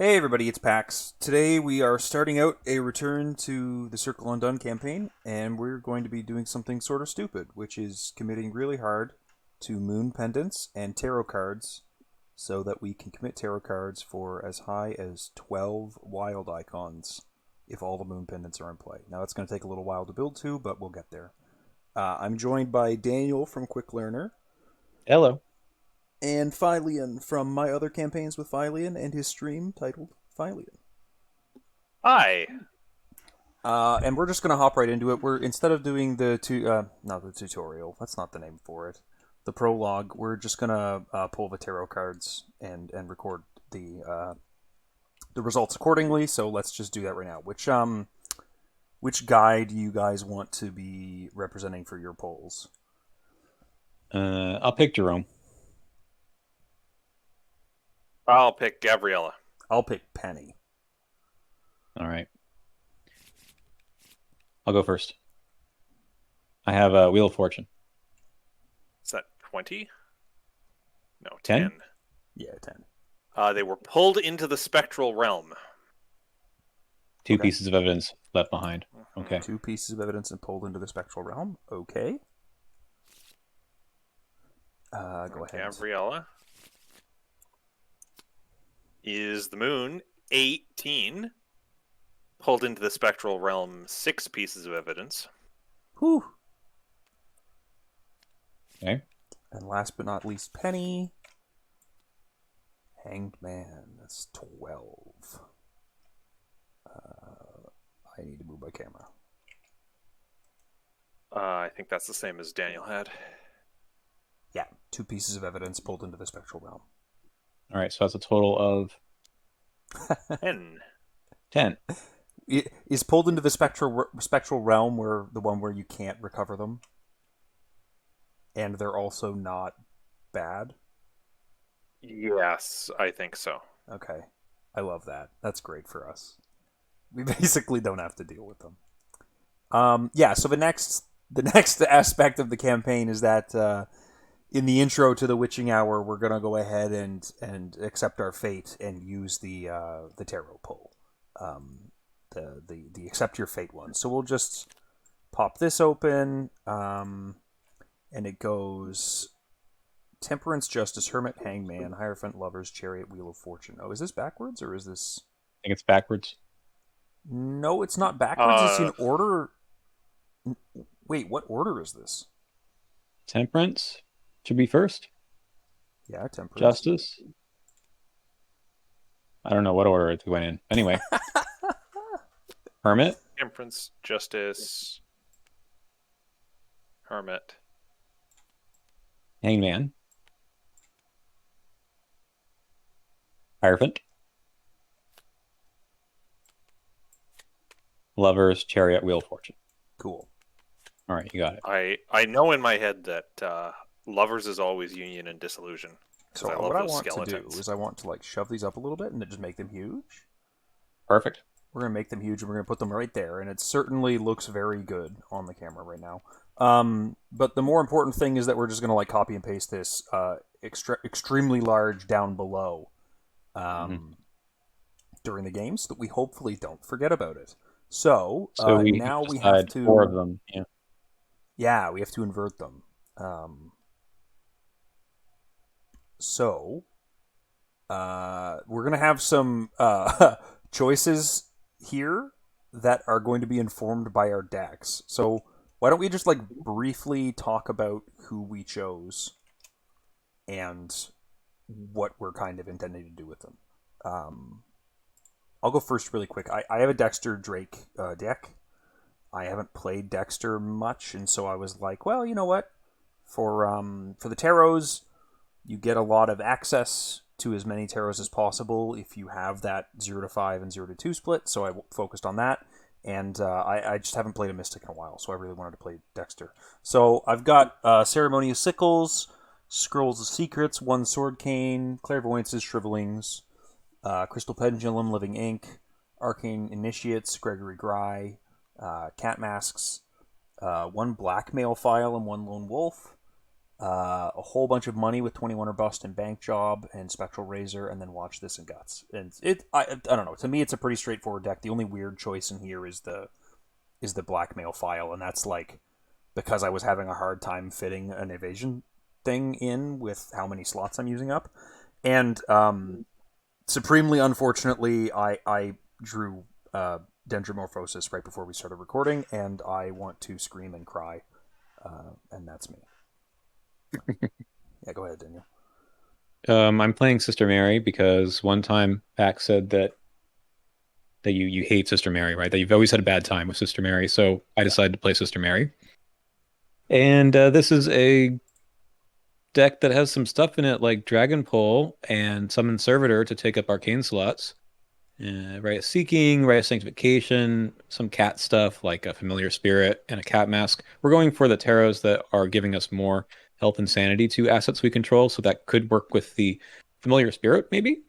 Hey everybody, it's Pax. Today we are starting out a return to the Circle Undone campaign, and we're going to be doing something sort of stupid, which is committing really hard to Moon Pendants and Tarot cards so that we can commit Tarot cards for as high as 12 wild icons if all the Moon Pendants are in play. Now it's going to take a little while to build to, but we'll get there. I'm joined by Daniel from Quick Learner Hello. and Fylion from my other campaigns with Fylion and his stream titled Fylion. Hi. And we're just gonna hop right into it. We're instead of doing not the tutorial. That's not the name for it. The prologue. We're just gonna pull the tarot cards and record the results accordingly. So let's just do that right now. Which guy do you guys want to be representing for your polls? I'll pick Jerome. I'll pick Gabriella. I'll pick Penny. All right. I'll go first. I have a Wheel of Fortune. Is that 20? No, 10? 10. Yeah, 10. They were pulled into the spectral realm. Two Okay. pieces of evidence left behind. Okay. 2 pieces of evidence and pulled into the spectral realm. Okay. Go ahead. Gabriella. Is the moon 18? Pulled into the spectral realm, 6 pieces of evidence. Whew. Okay. And last but not least, Penny. Hanged Man. That's 12. I need to move my camera. I think that's the same as Daniel had. Yeah, 2 pieces of evidence pulled into the spectral realm. All right. So that's a total of 10. 10. Is pulled into the spectral realm where the one where you can't recover them, and they're also not bad. Yes, I think so. Okay, I love that. That's great for us. We basically don't have to deal with them. Yeah. So the next aspect of the campaign is that in the intro to the Witching Hour, we're gonna go ahead and accept our fate and use the tarot pull, the accept your fate one. So we'll just pop this open, and it goes Temperance, Justice, Hermit, Hangman, Hierophant, Lovers, Chariot, Wheel of Fortune. Oh, is this backwards or is this? I think it's backwards. No, it's not backwards. It's in order. Wait, what order is this? Temperance should be first. Yeah, Temperance. Justice. I don't know what order it went in. Anyway. Hermit. Temperance, Justice, Hermit. Hangman. Hierophant. Lovers, Chariot, Wheel of Fortune. Cool. All right, you got it. I know in my head that Lovers is always union and disillusion. So I love what I those want skeletons. to do is I want to like shove these up a little bit and just make them huge. Perfect. We're gonna make them huge and we're gonna put them right there, and it certainly looks very good on the camera right now. But the more important thing is that we're just gonna like copy and paste this extremely large down below during the game, so that we hopefully don't forget about it. So, now we have to 4 of them. Yeah. Yeah, we have to invert them. So, we're going to have some choices here that are going to be informed by our decks. So, why don't we just like briefly talk about who we chose and what we're kind of intending to do with them. I'll go first really quick. I have a Dexter Drake deck. I haven't played Dexter much, and so I was like, well, you know what? For the tarots, you get a lot of access to as many tarots as possible if you have that 0 to 5 and 0 to 2 split, so I focused on that. And I just haven't played a Mystic in a while, so I really wanted to play Dexter. So I've got Ceremonious Sickles, Scrolls of Secrets, One Sword Cane, Clairvoyances, Shrivelings, Crystal Pendulum, Living Ink, Arcane Initiates, Gregory Gry, Cat Masks, 1 Blackmail File and 1 Lone Wolf, a whole bunch of money with 21 or Bust and Bank Job and Spectral Razor, and then watch this and Guts. And I don't know. To me, it's a pretty straightforward deck. The only weird choice in here is the Blackmail File, and that's like because I was having a hard time fitting an evasion thing in with how many slots I'm using up. And supremely unfortunately, I drew Dendromorphosis right before we started recording, and I want to scream and cry, and that's me. Yeah, go ahead, Daniel. I'm playing Sister Mary because one time Pax said that you hate Sister Mary, right? That you've always had a bad time with Sister Mary. So I decided to play Sister Mary. And this is a deck that has some stuff in it like Dragon Pole and Summon Servitor to take up arcane slots. Rite of Seeking, Rite of Sanctification, some cat stuff like a Familiar Spirit and a Cat Mask. We're going for the tarots that are giving us more health and sanity to assets we control, so that could work with the Familiar Spirit, maybe.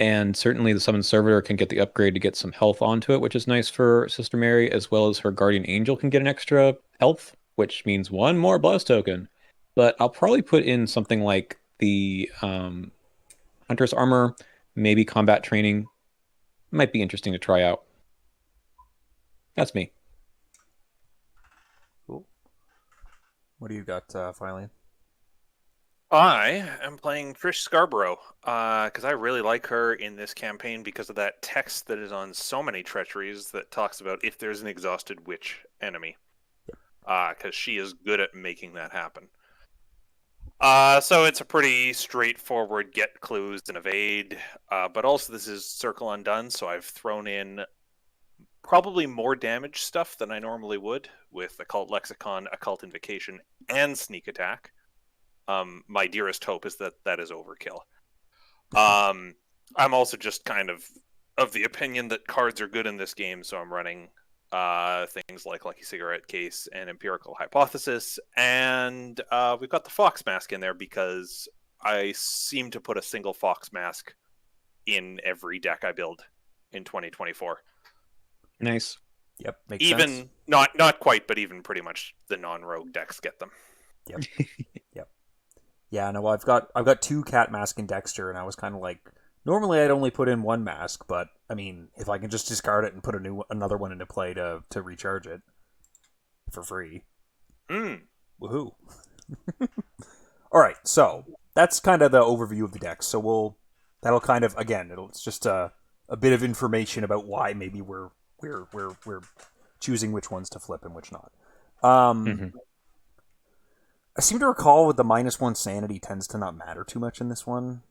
And certainly the Summon Servitor can get the upgrade to get some health onto it, which is nice for Sister Mary, as well as her Guardian Angel can get an extra health, which means one more Blast token. But I'll probably put in something like the Hunter's Armor, maybe Combat Training. Might be interesting to try out. That's me. Cool. What do you got, Fylion? I am playing Trish Scarborough because I really like her in this campaign because of that text that is on so many treacheries that talks about if there's an exhausted witch enemy. Because she is good at making that happen. So it's a pretty straightforward get clues and evade, but also this is Circle Undone, so I've thrown in probably more damage stuff than I normally would with Occult Lexicon, Occult Invocation, and Sneak Attack. My dearest hope is that that is overkill. I'm also just kind of the opinion that cards are good in this game, so I'm running things like Lucky Cigarette Case and Empirical Hypothesis, and we've got the Fox Mask in there because I seem to put a single Fox Mask in every deck I build in 2024. Nice. Yep, makes even sense. not quite, but even pretty much the non-rogue decks get them. Yep. Yep. Yeah, no, I've got 2 Cat Mask and Dexter, and I was kind of like, normally I'd only put in 1 mask, but I mean, if I can just discard it and put another one into play to recharge it for free, woohoo! All right, so that's kind of the overview of the deck. So that'll kind of it's just a bit of information about why maybe we're choosing which ones to flip and which not. I seem to recall with the -1 sanity tends to not matter too much in this one.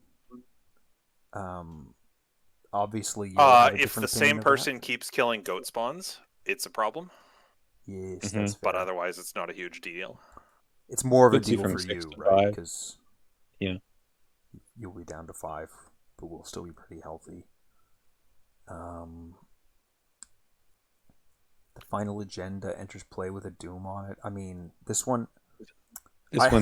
Obviously, if the same person keeps killing goat spawns, it's a problem. Yes, that's fair. But otherwise, it's not a huge deal. It's more of a deal for you, right? Because yeah, you'll be down to 5, but we'll still be pretty healthy. The final agenda enters play with a doom on it. I mean, this one's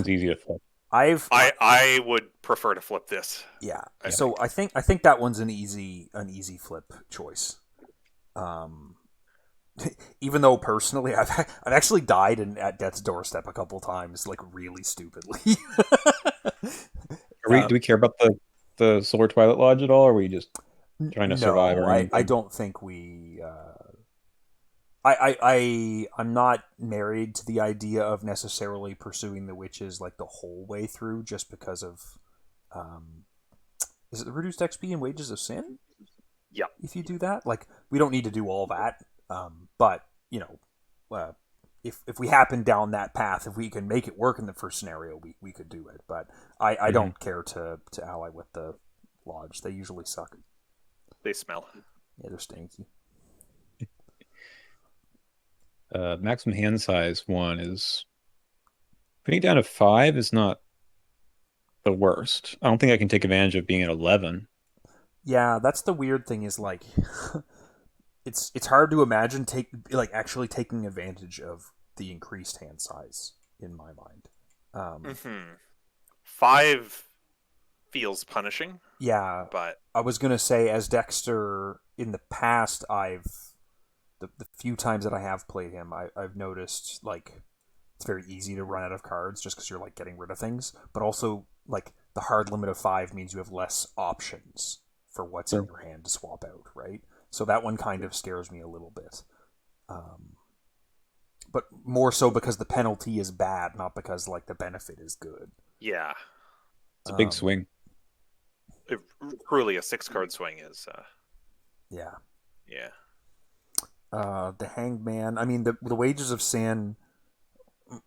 easy to flip. I would prefer to flip this. Yeah. So I think that one's an easy flip choice. Even though personally I've actually died at death's doorstep a couple times, like really stupidly. Do we care about the Solar Twilight Lodge at all, or are we just trying to survive? I don't think we. I'm not married to the idea of necessarily pursuing the witches like the whole way through, just because of, is it the reduced XP and Wages of Sin? Yeah. If you do that, like we don't need to do all that, but you know, if we happen down that path, if we can make it work in the first scenario, we could do it. But I don't care to ally with the lodge. They usually suck. They smell. Yeah, they're stinky. Maximum hand size one is putting it down to 5 is not the worst. I don't think I can take advantage of being at 11. Yeah, that's the weird thing is like it's hard to imagine actually taking advantage of the increased hand size in my mind. 5 feels punishing. Yeah, but I was gonna say as Dexter in the past, the few times that I have played him, I've noticed like it's very easy to run out of cards just because you're like getting rid of things. But also, like the hard limit of 5 means you have less options for what's in your hand to swap out, right? So that one kind of scares me a little bit. But more so because the penalty is bad, not because like the benefit is good. Yeah. It's a big swing. Truly, a 6-card swing is. Yeah. Yeah. The Hanged Man. I mean, the Wages of Sin.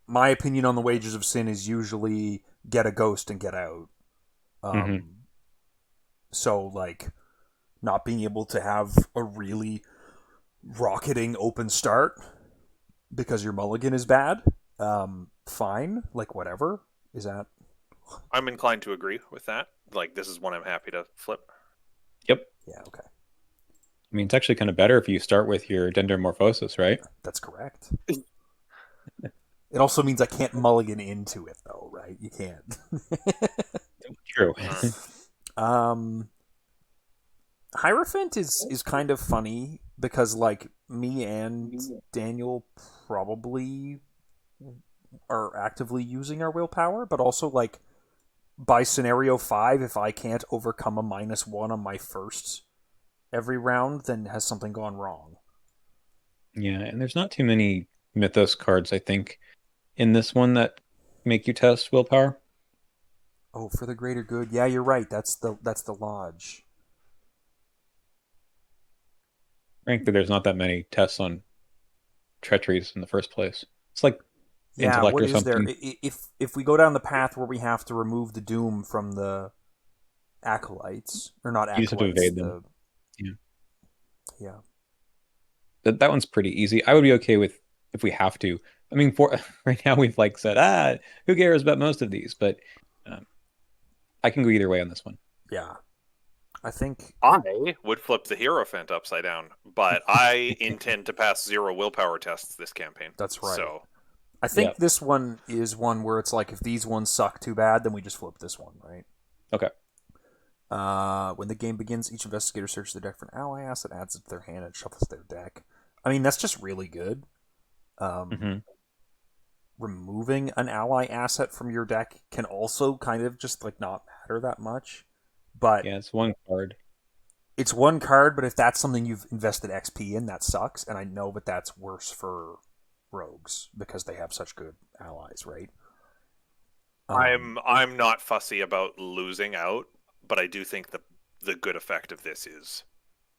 My opinion on the Wages of Sin is usually get a ghost and get out. So, like, not being able to have a really rocketing open start because your mulligan is bad, fine. Like, whatever. Is that... I'm inclined to agree with that. Like, this is one I'm happy to flip. Yep. Yeah, okay. I mean, it's actually kind of better if you start with your Dendromorphosis, right? That's correct. It also means I can't mulligan into it, though, right? You can't. True. Hierophant is kind of funny because, like, me and Daniel probably are actively using our willpower, but also, like, by scenario 5, if I can't overcome a -1 on my first every round, then has something gone wrong. Yeah, and there's not too many Mythos cards, I think, in this one that make you test willpower. Oh, for the greater good. Yeah, you're right. That's the lodge. Frankly, there's not that many tests on treacheries in the first place. It's like Yeah, intellect what or is there? something. If we go down the path where we have to remove the doom from the acolytes, or not You just have to acolytes, evade them. Yeah. That one's pretty easy. I would be okay with if we have to. I mean, for right now we've like said, who cares about most of these? But I can go either way on this one. Yeah. I think I would flip the Hierophant upside down, but I intend to pass 0 willpower tests this campaign. that's right. So I think this one is one where it's like if these ones suck too bad, then we just flip this one, right? Okay. When the game begins, each investigator searches the deck for an ally asset, adds it to their hand, and shuffles their deck. I mean, that's just really good. Removing an ally asset from your deck can also kind of just like not matter that much. But yeah, it's one card. It's one card, but if that's something you've invested XP in, that sucks. And I know that that's worse for rogues because they have such good allies, right? I'm not fussy about losing out, but I do think the good effect of this is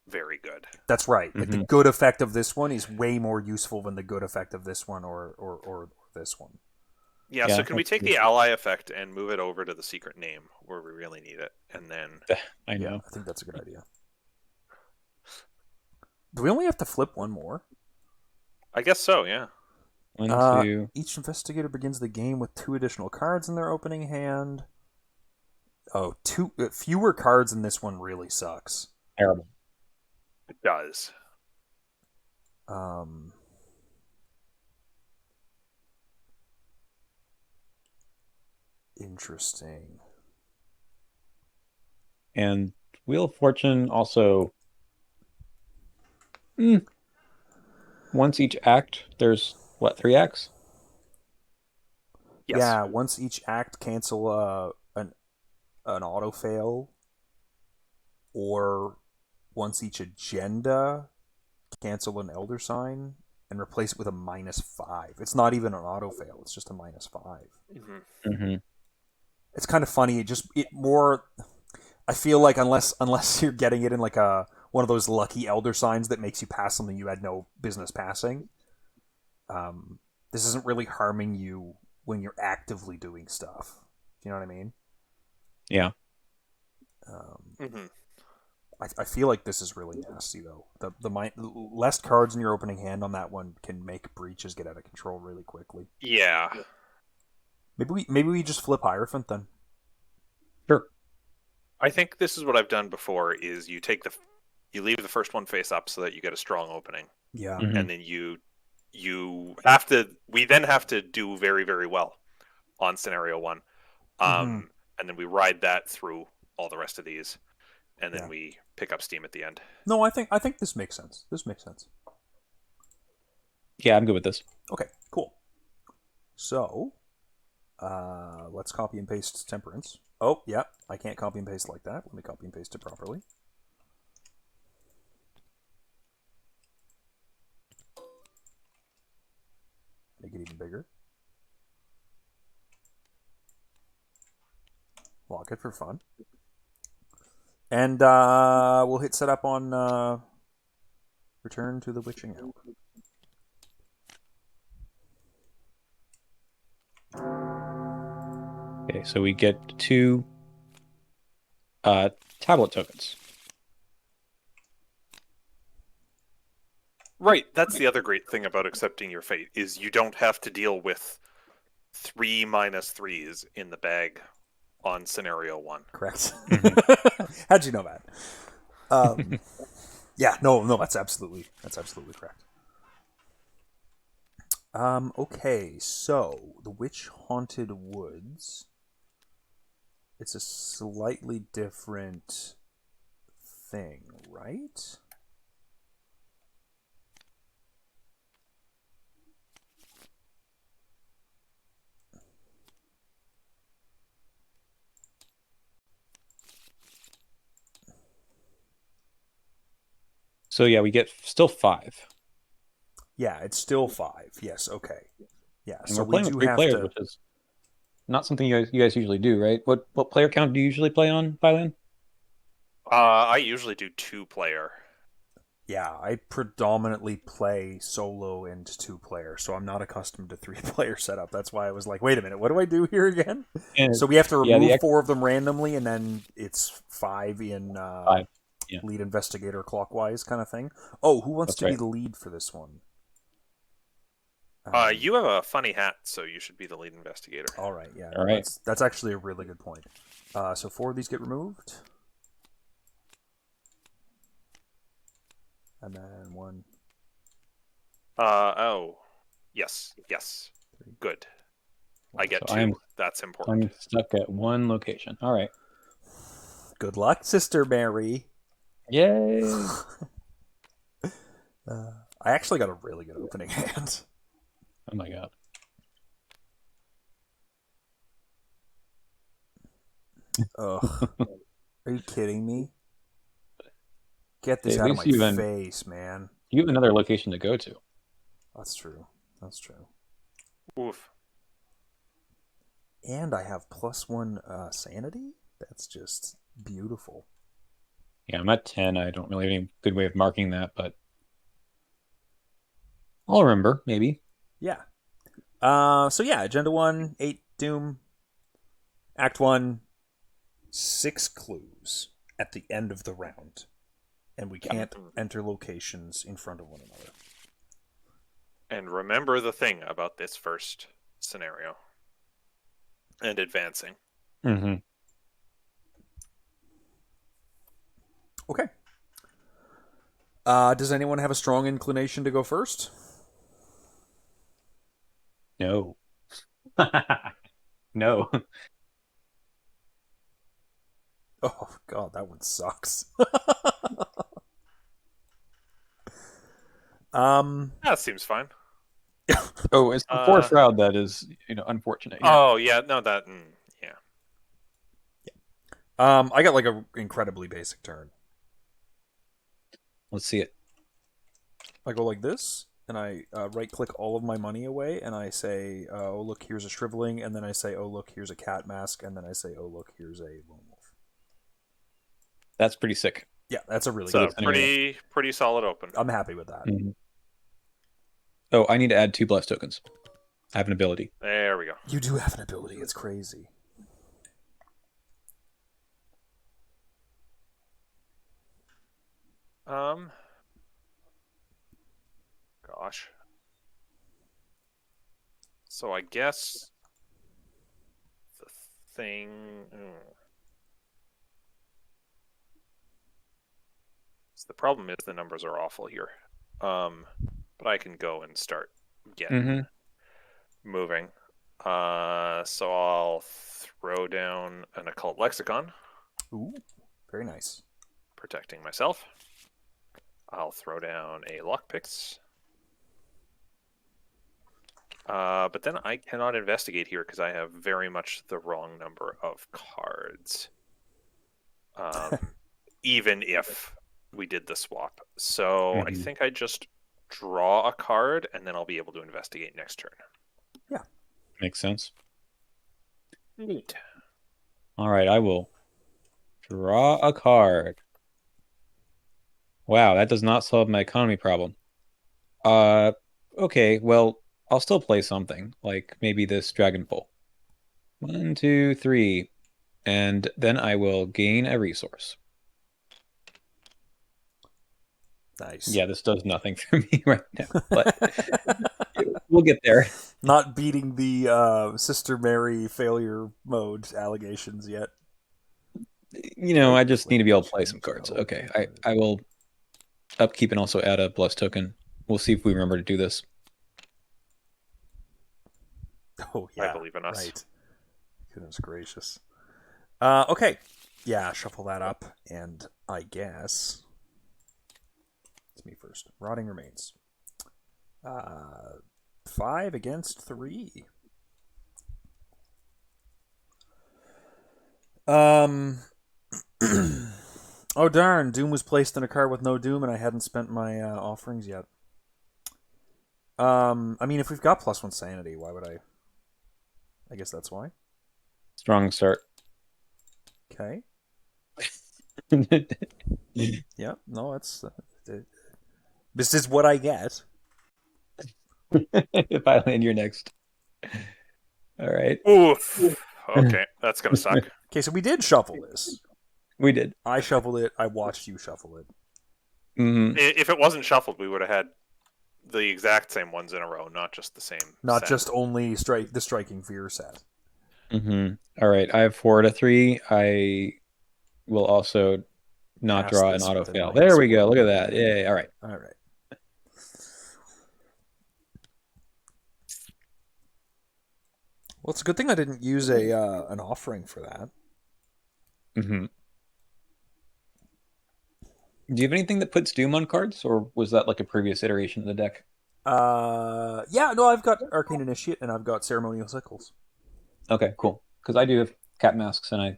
very good. That's right. Like the good effect of this one is way more useful than the good effect of this one or this one. Yeah, so can we take the ally effect and move it over to the secret name where we really need it? And then I know. Yeah, I think that's a good idea. Do we only have to flip one more? I guess so, yeah. One, two. Each investigator begins the game with 2 additional cards in their opening hand. Oh, fewer cards in this one really sucks. Terrible. It does. Interesting. And Wheel of Fortune also. Once each act, there's what, 3 acts? Yes. Yeah, once each act, cancel an auto fail, or once each agenda, cancel an elder sign and replace it with a -5. It's not even an auto fail; it's just a -5. It's kind of funny. I feel like unless you're getting it in like one of those lucky elder signs that makes you pass something you had no business passing, this isn't really harming you when you're actively doing stuff. Do you know what I mean? Yeah. I feel like this is really nasty though. The less cards in your opening hand on that one can make breaches get out of control really quickly. Yeah. Maybe we just flip Hierophant then. Sure. I think this is what I've done before: is you leave the first one face up so that you get a strong opening. Yeah. And then we then have to do very, very well on scenario 1. And then we ride that through all the rest of these, and then we pick up steam at the end. No, I think this makes sense. Yeah, I'm good with this. Okay, cool. So, let's copy and paste Temperance. Oh, yeah, I can't copy and paste like that. Let me copy and paste it properly. Make it even bigger. Lock it for fun. And we'll hit setup on Return to the Witching Hour. Okay, so we get 2 tablet tokens. Right, that's the other great thing about accepting your fate, is you don't have to deal with 3 -3s in the bag on scenario 1. Correct. Mm-hmm. How'd you know that? Yeah, no, that's absolutely correct. Okay, so the Witch Haunted Woods. It's a slightly different thing, right? So yeah, we get still 5. Yeah, it's still 5. Yes, okay. Yeah, And so we're playing we with do 3 have players, to. which is not something you guys usually do, right? What player count do you usually play on Fylion? I usually do 2-player. Yeah, I predominantly play solo and 2-player, so I'm not accustomed to 3-player setup. That's why I was like, wait a minute, what do I do here again? And So we have to yeah, remove 4 of them randomly, and then it's 5 in 5. Yeah, lead investigator clockwise kind of thing. Oh, who wants that's to be right. the lead for this one? You have a funny hat, so you should be the lead investigator. All right, yeah, All right. that's actually a really good point. So 4 of these get removed, and then 1. Oh, yes, good. I get So 2. That's important. I'm stuck at 1 location. All right. Good luck, Sister Mary. Yay! I actually got a really good opening hand. Oh my god. Ugh. Are you kidding me? Get this Hey, at out of least my face, man. you have another location to go to. That's true. That's true. Oof. And I have +1 sanity? That's just beautiful. Yeah, I'm at 10. I don't really have any good way of marking that, but I'll remember, maybe. Yeah. So yeah, Agenda 1, 8 Doom. Act 1, 6 clues at the end of the round. And we can't enter locations in front of one another. And remember the thing about this first scenario. And advancing. Mm-hmm. Okay. Does anyone have a strong inclination to go first? No. No. Oh, God, that one sucks. That seems fine. Oh, it's the 4th round that is, unfortunate. Yeah. Oh, yeah, no, that... yeah. I got like a incredibly basic turn. Let's see it. I go like this, and I right-click all of my money away, and I say, oh, look, here's a shriveling, and then I say, oh, look, here's a cat mask, and then I say, oh, look, here's a lone wolf. That's pretty sick. Yeah, that's a really So good pretty solid open. I'm happy with that. Mm-hmm. Oh, I need to add 2 bless tokens. I have an ability. There we go. You do have an ability. It's crazy. Gosh. So I guess the thing... The problem is the numbers are awful here. But I can go and start getting moving. So I'll throw down an occult lexicon. Ooh, very nice. Protecting myself. I'll throw down a lockpicks. But then I cannot investigate here because I have very much the wrong number of cards. Even if we did the swap. So I think I just draw a card and then I'll be able to investigate next turn. Yeah. Makes sense. Neat. All right, I will draw a card. Wow, that does not solve my economy problem. Okay, well, I'll still play something, like maybe this Dragon Pull. 1, 2, 3. And then I will gain a resource. Nice. Yeah, this does nothing for me right now, but we'll get there. Not beating the Sister Mary failure mode allegations yet. I just need to be able to play some cards. Okay, I will upkeep and also add a bless token. We'll see if we remember to do this. Oh, yeah. I believe in us. Right. Goodness gracious. Okay. Yeah, shuffle that up, and I guess it's me first. Rotting Remains. 5 against 3. Oh darn! Doom was placed in a card with no Doom, and I hadn't spent my offerings yet. I mean, if we've got +1 sanity, why would I? I guess that's why. Strong start. Okay. Yeah. No, that's. This is what I get. If I land, you're next. All right. Oof. Okay, that's gonna suck. Okay, so we did shuffle this. We did. I shuffled it. I watched you shuffle it. Mm-hmm. If it wasn't shuffled, we would have had the exact same ones in a row, not just the same. Not set. just only the Striking Fear set. Mm-hmm. All right. I have 4 to 3. I will also not Pass draw an this auto with a fail. There we go. -1. Look at that. Yay. All right. All right. Well, it's a good thing I didn't use an offering for that. Mm-hmm. Do you have anything that puts Doom on cards, or was that like a previous iteration of the deck? Yeah, no, I've got Arcane Initiate and I've got Ceremonial Sickles. Okay, cool. Because I do have Cat Masks, and I,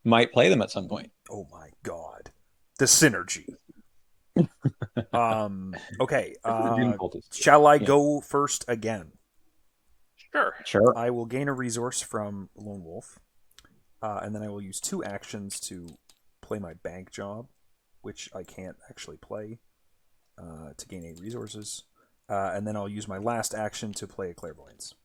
might play them at some point. Oh my god, the synergy. Okay. Doom Cultist. Shall I Yeah. go first again? Sure. I will gain a resource from Lone Wolf, and then I will use 2 actions to play my bank job, which I can't actually play, to gain 8 resources, and then I'll use my last action to play a Clairvoyance.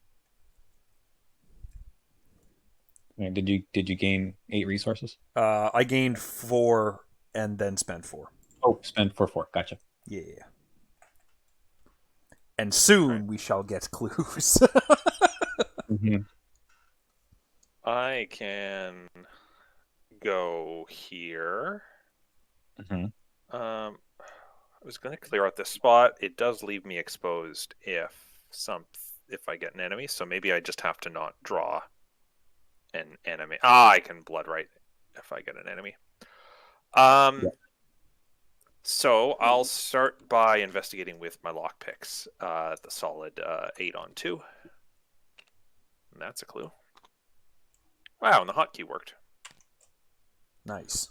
Did you gain 8 resources? I gained 4 and then spent 4. Oh, spend for 4. Gotcha. Yeah. And soon we shall get clues. Mm-hmm. I can go here. Mm-hmm. I was going to clear out this spot. It does leave me exposed if I get an enemy, so maybe I just have to not draw an enemy. I can blood right if I get an enemy. Yeah. So I'll start by investigating with my lockpicks. The solid 8 on 2. And that's a clue. Wow, and the hotkey worked. Nice.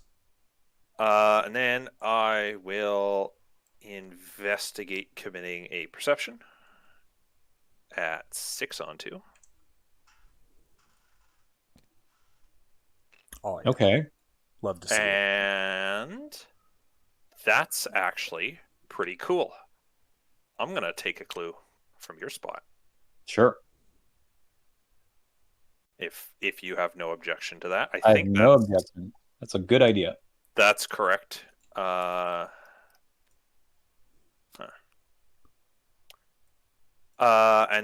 And then I will investigate committing a perception at 6 on 2. Oh, yeah. Okay. Love to see it. And that's actually pretty cool. I'm going to take a clue from your spot. Sure. If you have no objection to that. I have no objection. That's a good idea. That's correct. And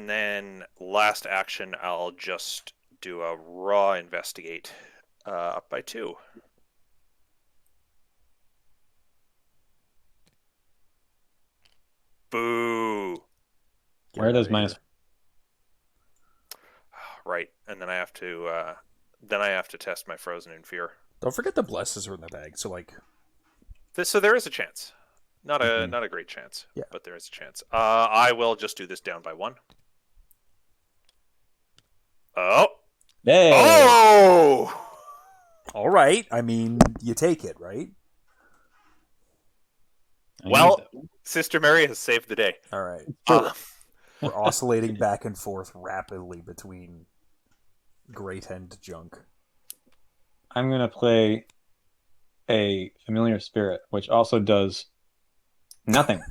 then last action, I'll just do a raw investigate up by 2. Boo. Get Where out does of minus? here. Right, and then I have to test my frozen in fear. Don't forget the blesses are in the bag. So like, So there is a chance. Not a Mhm. not a great chance. Yeah. But there is a chance. I will just do this down by 1. Oh. Hey! Oh! All right. I mean, you take it, right? I need Well, them. Sister Mary has saved the day. All right. Uh, We're oscillating back and forth rapidly between great and junk. I'm going to play a familiar spirit, which also does nothing.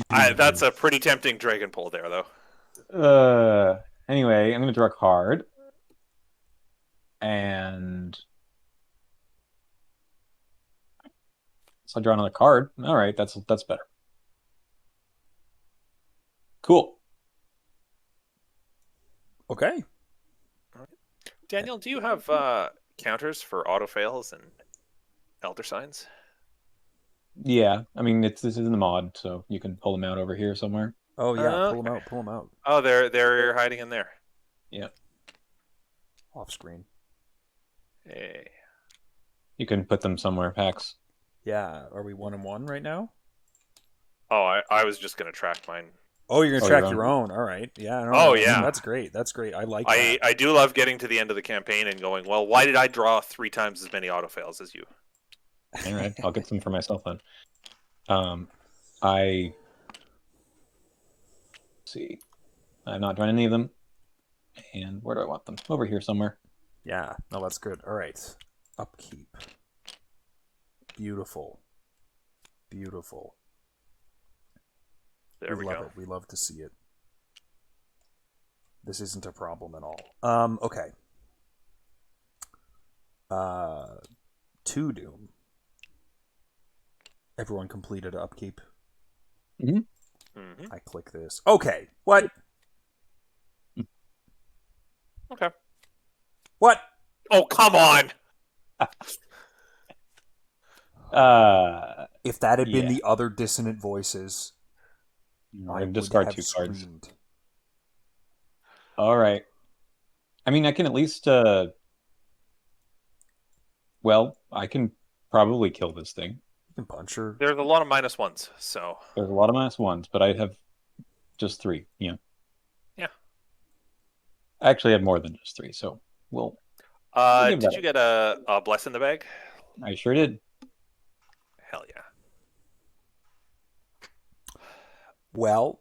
that's a pretty tempting dragon pull there, though. Anyway, I'm going to draw a card. And so I draw another card. All right, that's better. Cool. Okay. Daniel, do you have counters for auto fails and elder signs? Yeah, I mean this is in the mod, so you can pull them out over here somewhere. Oh yeah, pull them Okay. out. Pull them out. Oh, they're hiding in there. Yeah, Off screen. Hey. you can put them somewhere. Pax. Yeah. Are we 1-1 right now? Oh, I was just gonna track mine. Oh, you're gonna Oh, track your your own. All right. Yeah. No, Oh, that's, yeah. That's great. That's great. I like that. I do love getting to the end of the campaign and going, well, why did I draw 3 times as many auto fails as you? All right, I'll get some for myself then. I see. I'm not drawing any of them. And where do I want them? Over here somewhere. Yeah. No, that's good. All right. Upkeep. Beautiful. Beautiful. There we love go. it. We love to see it. This isn't a problem at all. Okay. 2 Doom. Everyone completed upkeep. Mm-hmm. I click this. Okay. What? Okay. What? Oh, come on! If that had been Yeah. the other dissonant voices, I I would would discard have 2 cards. screamed. All right. I mean, I can at least. Well, I can probably kill this thing. You can punch her. There's a lot of -1s, so There's a lot of -1s, but I have just 3. Yeah. Yeah. I actually had more than just 3, so we'll give did that you get a bless in the bag? I sure did. Hell yeah. Well,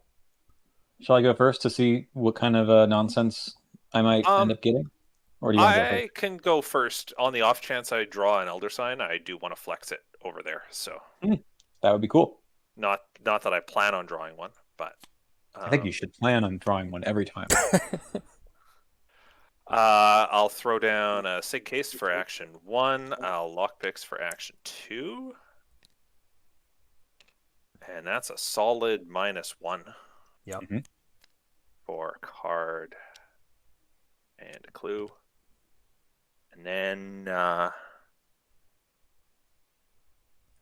Shall I go first to see what kind of nonsense I might end up getting? Or do you want to go I first? can go first. On the off chance I draw an elder sign, I do want to flex it over there. So That would be cool. not that I plan on drawing one, but I think you should plan on drawing one every time. I'll throw down a Sig Case for action 1. I'll Lockpicks for action 2. And that's a solid -1. Yep. Mhm. For a card and a clue. And then I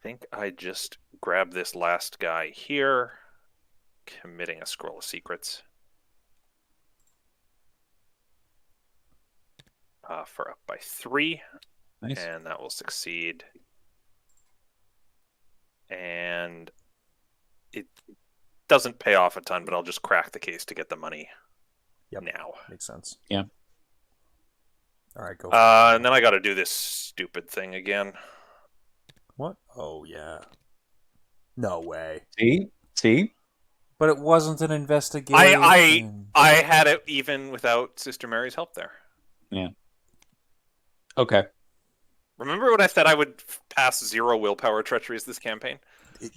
think I just grab this last guy here, committing a Scroll of Secrets. For up by 3. Nice. And that will succeed. And it doesn't pay off a ton, but I'll just crack the case to get the money now. Makes sense. Yeah. All right, go. And then I got to do this stupid thing again. What? Oh, yeah. No way. See? But it wasn't an investigation. I had it even without Sister Mary's help there. Yeah. Okay. Remember when I said I would pass 0 willpower treacheries this campaign?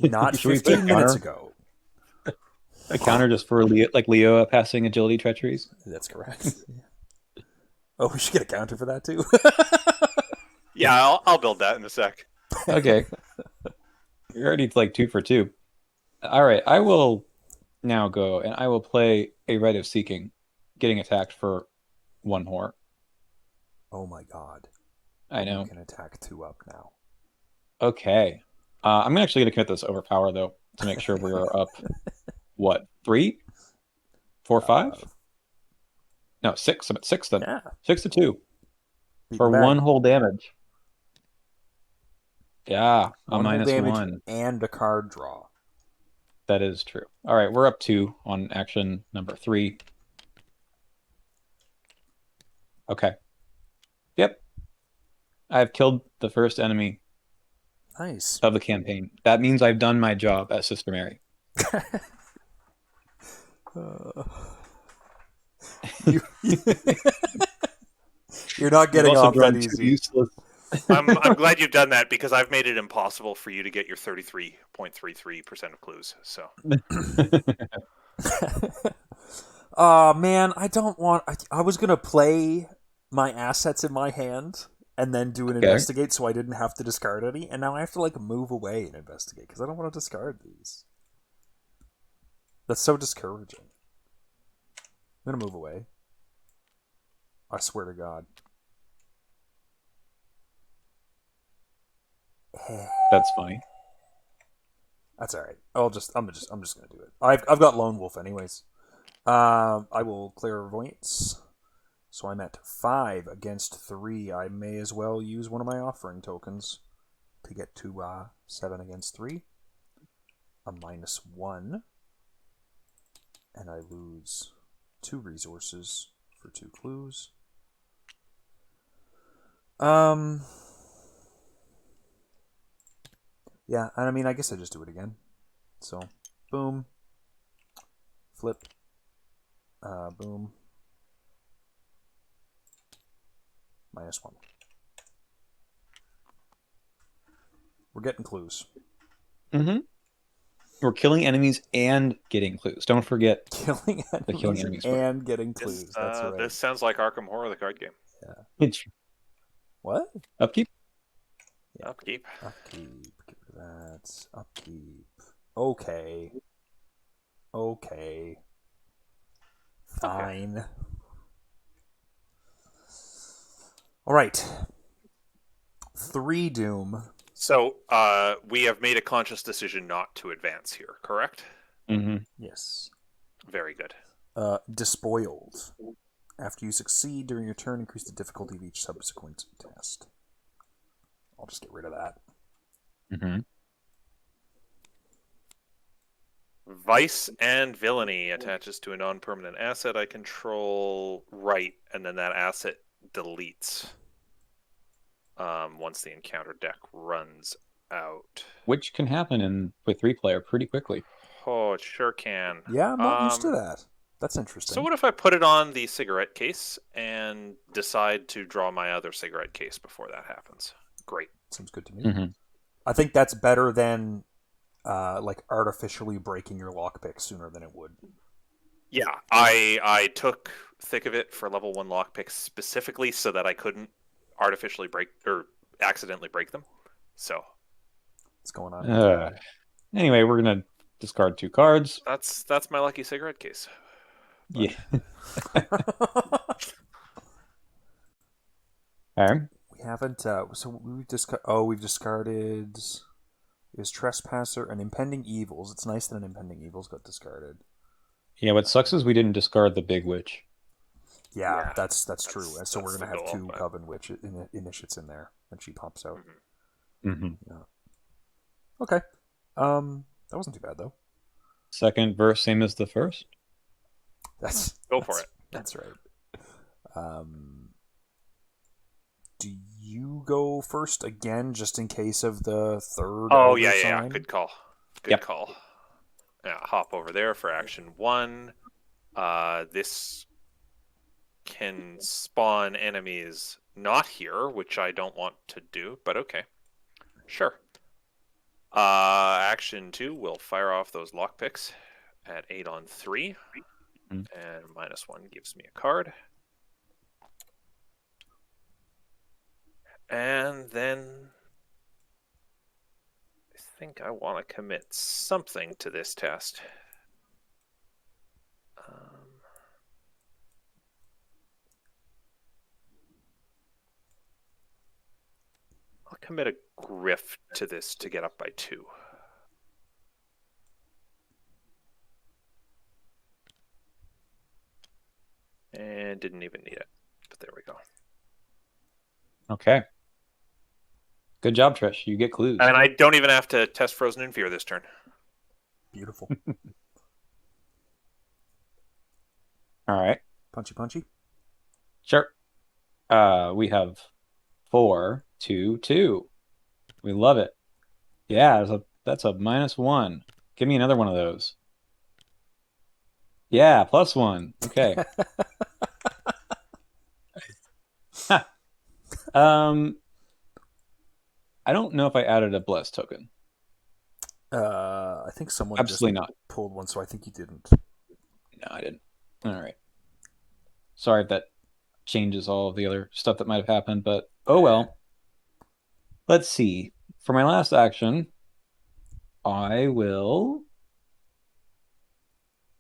Not Should we 15 put minutes counter? ago. A counter just for Leo passing agility treacheries? That's correct. Oh, we should get a counter for that too. Yeah, I'll build that in a sec. Okay. You're already 2 for 2. All right, I will now go and I will play a Rite of Seeking, getting attacked for 1 whore. Oh my god. I know. You can attack 2 up now. Okay. I'm actually going to commit this overpower, though, to make sure we're up, what, 3? 4, 5? No, 6. I'm at 6 then. Yeah. 6 to 2 Beat for the bag. 1 whole damage. Yeah, a One whole damage -1. and a card draw. That is true. All right, we're up 2 on action number 3. Okay. Yep. I've killed the first enemy Nice. of the campaign. That means I've done my job as Sister Mary. You, you're not You've getting also off that drawn 2 easy. useless. I'm glad you've done that because I've made it impossible for you to get your 33.33% of clues. So Oh man, I don't want. I was gonna play my assets in my hand and then do an Okay. investigate, so I didn't have to discard any. And now I have to like move away and investigate because I don't want to discard these. That's so discouraging. I'm gonna move away. I swear to God. That's funny. That's all right. I'm just gonna do it. I've got Lone Wolf anyways. I will clairvoyance. So I'm at 5 against 3. I may as well use one of my offering tokens to get to 7 against 3. A -1. And I lose 2 resources for 2 clues. Yeah, and I mean, I guess I just do it again. So, boom. Flip. Boom. -1. We're getting clues. Mm-hmm. We're killing enemies and getting clues. Don't forget Killing the killing enemies enemies part. and getting clues. That's right. this sounds like Arkham Horror, the card game. Yeah. What? Upkeep? Yeah. Upkeep. Upkeep. Get rid of that. Upkeep. Okay. Okay. Fine. Okay. All right. 3 Doom. So we have made a conscious decision not to advance here, correct? Mm-hmm. Yes. Very good. Despoiled. After you succeed during your turn, increase the difficulty of each subsequent test. I'll just get rid of that. Mm-hmm. Vice and Villainy attaches to a non-permanent asset I control, right, and then that asset deletes once the encounter deck runs out. Which can happen with 3-player pretty quickly. Oh, it sure can. Yeah, I'm not used to that. That's interesting. So what if I put it on the cigarette case and decide to draw my other cigarette case before that happens? Great. Seems good to me. Mm-hmm. I think that's better than like artificially breaking your lockpick sooner than it would. Yeah, I took Thick of It for level 1 lockpicks specifically so that I couldn't artificially break or accidentally break them. So what's going on? Anyway, we're gonna discard 2 cards. that's my lucky cigarette case. But... Yeah. All right. We haven't. So we've discarded. Is Trespasser and Impending Evils? It's nice that an Impending Evils got discarded. Yeah. What sucks is we didn't discard the Big Witch. Yeah, that's true. So we're gonna have 2 but... Coven Witch initiates in there, and she pops out. Mm-hmm. Yeah. Okay. That wasn't too bad though. Second verse, same as the first. Go for it. That's right. Do you go first again, just in case of the third? Oh yeah. Good call. Good Yep. call. Yeah, hop over there for action 1. This can spawn enemies not here, which I don't want to do, but okay. Sure. Action 2 will fire off those lockpicks at 8 on 3. And -1 gives me a card. And then I think I want to commit something to this test. I'll commit a Griff to this to get up by 2. And didn't even need it. But there we go. Okay. Good job, Trish. You get clues. And I don't even have to test Frozen in Fear this turn. Beautiful. All right. Punchy, punchy. Sure. We have 4, 2, 2. We love it. Yeah, that's a -1. Give me another one of those. Yeah, +1. Okay. I don't know if I added a bless token. I think someone Absolutely just not. pulled one, so I think you didn't. No, I didn't. All right. Sorry if that changes all of the other stuff that might have happened, but oh well. Let's see. For my last action, I will.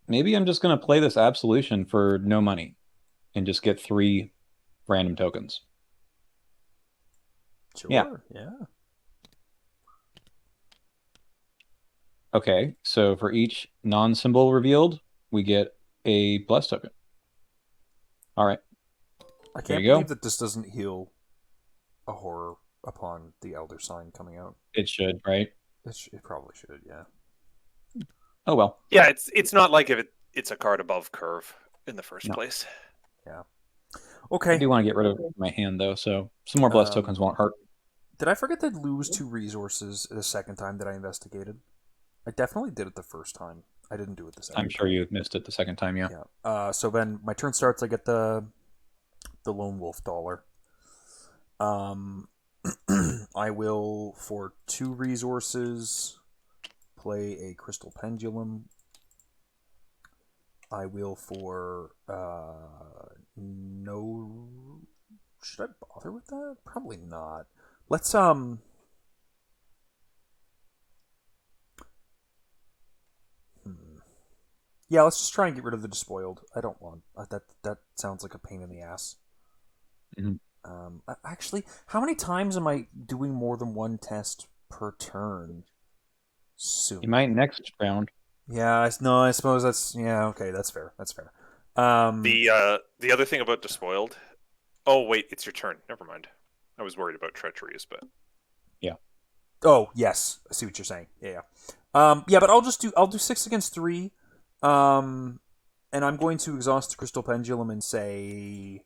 Maybe I'm just going to play this Absolution for no money and just get 3 random tokens. Sure. Yeah. Okay, so for each non-symbol revealed, we get a bless token. All right. I There can't you go. believe that this doesn't heal a horror upon the Elder Sign coming out. It should, right? It probably should, yeah. Oh well. Yeah, it's not like if it's a card above curve in the first place. Yeah. I Okay. do want to get rid of my hand though, so some more bless tokens won't hurt. Did I forget to lose 2 resources the second time that I investigated? I definitely did it the first time. I didn't do it the second I'm sure time. you missed it the second time, yeah. Yeah. So then my turn starts. I get the Lone Wolf dollar. I will, for 2 resources, play a Crystal Pendulum. I will for no. Should I bother with that? Probably not. Let's Yeah, let's just try and get rid of the Despoiled. I don't want that. Sounds like a pain in the ass. Mhm. Actually, how many times am I doing more than one test per turn? Soon. You might next round. Yeah, I suppose that's okay. That's fair. That's fair. The other thing about Despoiled. Oh wait, it's your turn. Never mind. I was worried about treacheries, but Yeah. Oh yes, I see what you're saying. Yeah. Yeah, but I'll do 6 against 3. And I'm going to exhaust the Crystal Pendulum and say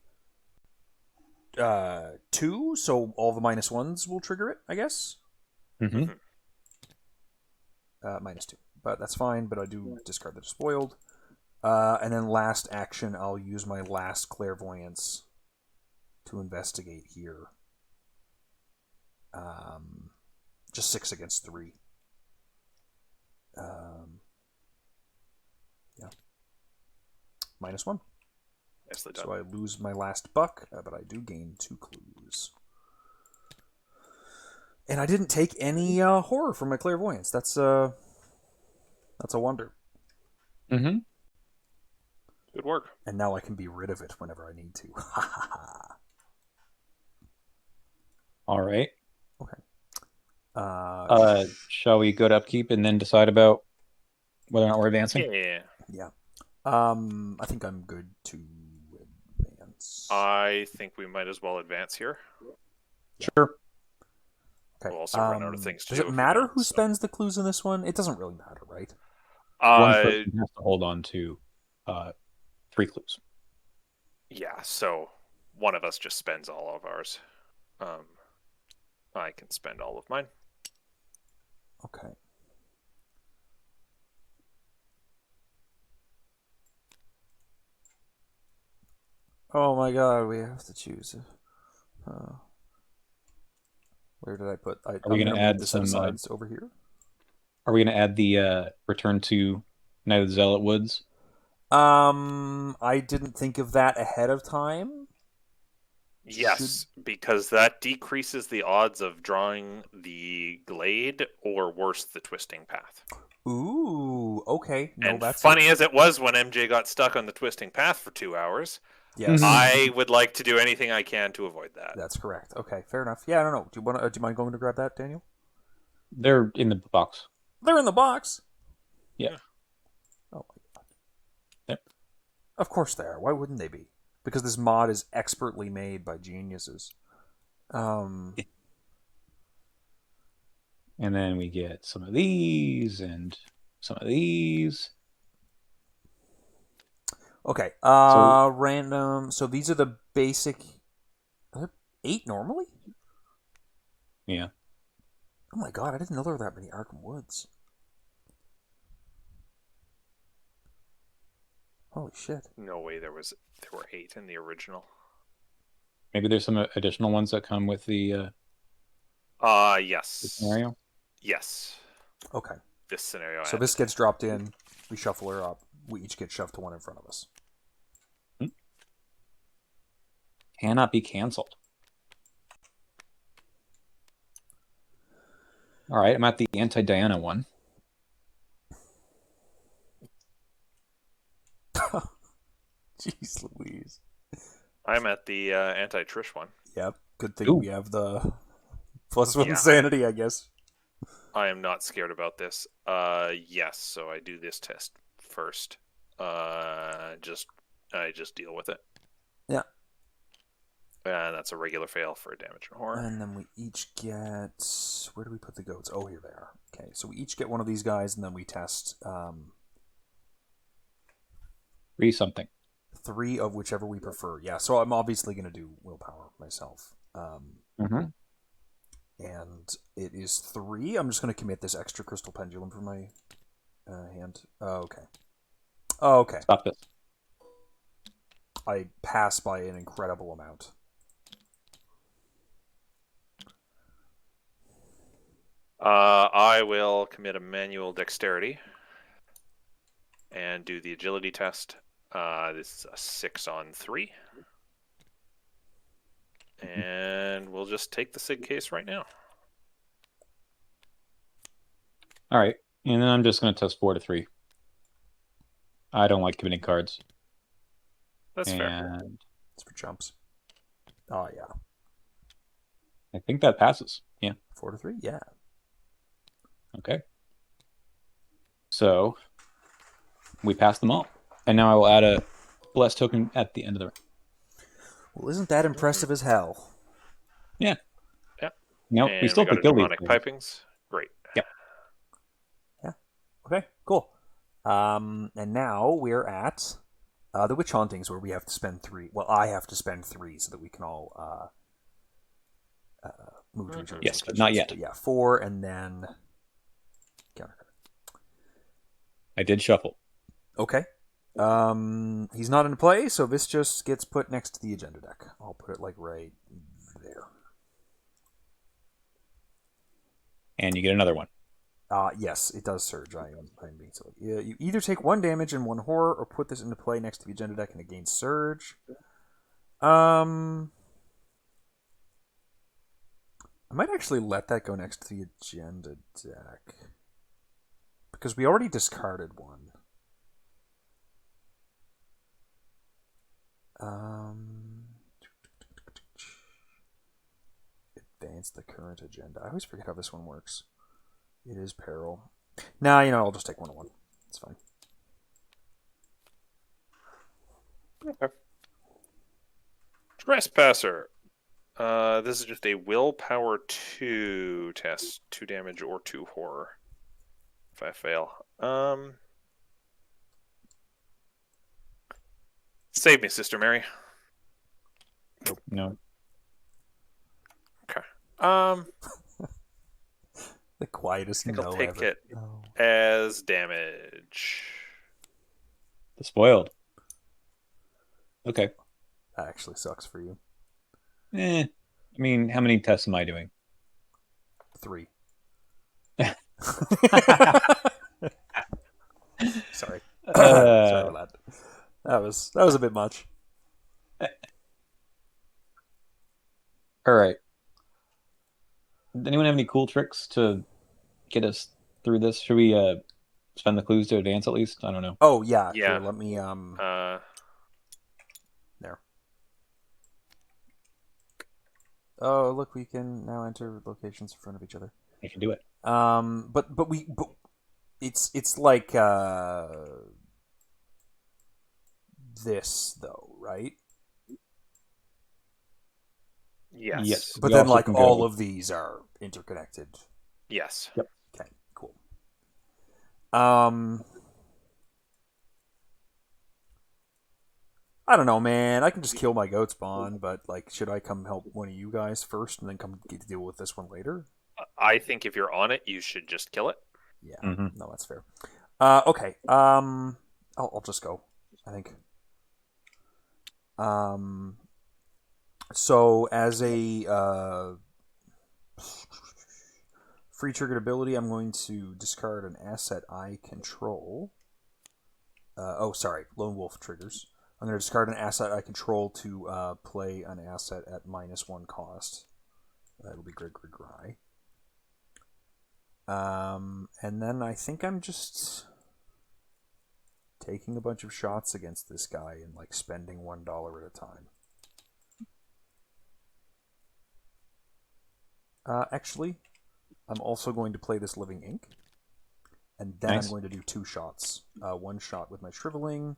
2, so all the -1s will trigger it, I guess. Mm-hmm. -2, but that's fine. But I do discard the Despoiled, and then last action, I'll use my last Clairvoyance to investigate here. Just 6 against 3. Yeah, -1. nicely done. So I lose my last buck, but I do gain 2 clues. And I didn't take any horror from my Clairvoyance. That's a wonder. Mm-hmm. Good work. And now I can be rid of it whenever I need to. All right. Okay. Shall we go to upkeep and then decide about whether or not we're advancing? Yeah. Yeah. I think I'm good to advance. I think we might as well advance here. Sure. Okay. We'll also run out of things to does do it if we matter don't, who so. spends the clues in this one? It doesn't really matter, right? One person has to hold on to 3 clues. Yeah, so one of us just spends all of ours. I can spend all of mine. Okay. Oh my god, we have to choose. Where did I put? Are we going to add this some sides over here? Are we going to add the return to Night of the Zealot Woods? I didn't think of that ahead of time. Yes, because that decreases the odds of drawing the glade or worse, the twisting path. Ooh, okay. No, and that's funny as it was when MJ got stuck on the twisting path for 2 hours, yes, I would like to do anything I can to avoid that. that's correct. Okay, fair enough. Yeah, I don't know. Do you mind going to grab that, Daniel? They're in the box. They're in the box. Yeah. Oh my god. Yep. Of course they are. Why wouldn't they be? Because this mod is expertly made by geniuses. And then we get some of these and some of these. Okay. So Random. So these are the basic. Are there 8 normally? yeah. Oh my god! I didn't know there were that many Arkham Woods. Holy shit! No way there were 8 in the original. Maybe there's some additional ones that come with the Yes. scenario. Yes. Okay. This scenario. So this gets dropped in. We shuffle her up. We each get shoved to one in front of us. Cannot be canceled. All right, I'm at the anti-Diana one. Jeez Louise. I'm at the anti-Trish one. Yep. Good thing Ooh. we have the +1 Yeah, sanity, I guess. I am not scared about this. Yes, so I do this test first. I just deal with it. Yeah. And that's a regular fail for damage and horror. And then we each get... Where do we put the goats? Oh, here they are. Okay, so we each get one of these guys, and then we test 3 something. 3 of whichever we prefer. Yeah, so I'm obviously going to do willpower myself. Mm-hmm. And it is 3. I'm just going to commit this extra crystal pendulum for my hand. Oh, okay. Stop this. I pass by an incredible amount. I will commit a manual dexterity and do the agility test. This is a 6 on 3. And we'll just take the SIG case right now. All right, and then I'm just going to test 4 to 3. I don't like committing cards. That's fair. It's for chumps. Oh, yeah. I think that passes. Yeah. 4 to 3? Yeah. Okay. So we passed them all. And now I will add a bless token at the end of the round. Well, isn't that impressive as hell? Yeah. Yeah. No, And we still got have a to kill these demonic things. pipings. Great. Yep. Yeah. Okay, cool. And now we're at the Witch Hauntings, where we have to spend 3. Well, I have to spend 3 so that we can all move to each other's Yes, but locations. not yet. But yeah, 4 and then counter card. I did shuffle. Okay. He's not in play, so this just gets put next to the agenda deck. I'll put it like right there. And you get another one. Yes, it does surge. I'm being silly. You either take 1 damage and 1 horror, or put this into play next to the agenda deck and it gains surge. I might actually let that go next to the agenda deck, because we already discarded 1. Advance the current agenda. I always forget how this one works. It is peril. Nah, I'll just take 1 of 1. It's fine. Okay. Trespasser. This is just a willpower 2 test. 2 damage or 2 horror. If I fail. Save me, Sister Mary. No. Okay. The quietest I think no I'll take ever. it No. as damage. The spoiled. Okay. That actually sucks for you. I mean, how many tests am I doing? 3. Sorry. Sorry about that. That was a bit much. All right. Does anyone have any cool tricks to get us through this? Should we spend the clues to advance at least? I don't know. Oh yeah. Yeah. Here, let me there. Oh, look, we can now enter locations in front of each other. I can do it. But it's like this though, right? Yes. Yes. But We then also like can all go- of these are interconnected. Yes. Yep. Okay, cool. I don't know, man. I can just kill my goat spawn, but like, should I come help one of you guys first and then come get to deal with this one later? I think if you're on it, you should just kill it. Yeah, Mm-hmm. no, that's fair. Okay. I'll just go. I think. Um, so as a free triggered ability, I'm going to discard an asset I control. Lone Wolf triggers. I'm going to discard an asset I control to play an asset at -1 cost. That'll be Gregory Gry. And then I think I'm just taking a bunch of shots against this guy and like spending $1 at a time. Actually, I'm also going to play this Living Ink. And then Nice. I'm going to do 2 shots. One shot with my Shriveling,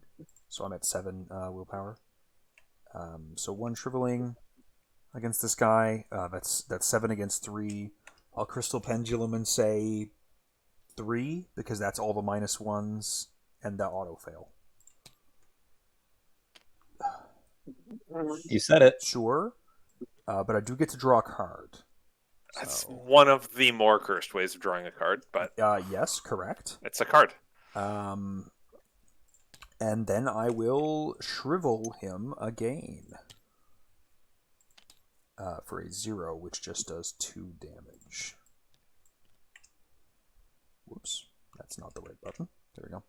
so I'm at 7 willpower. So 1 Shriveling against this guy. That's 7 against 3. I'll Crystal Pendulum and say 3, because that's all the -1s and the auto fail. You said it. Sure. But I do get to draw a card. That's So, one of the more cursed ways of drawing a card, but yes, correct. it's a card. And then I will shrivel him again for a 0, which just does 2 damage. Whoops, that's not the right button. There we go.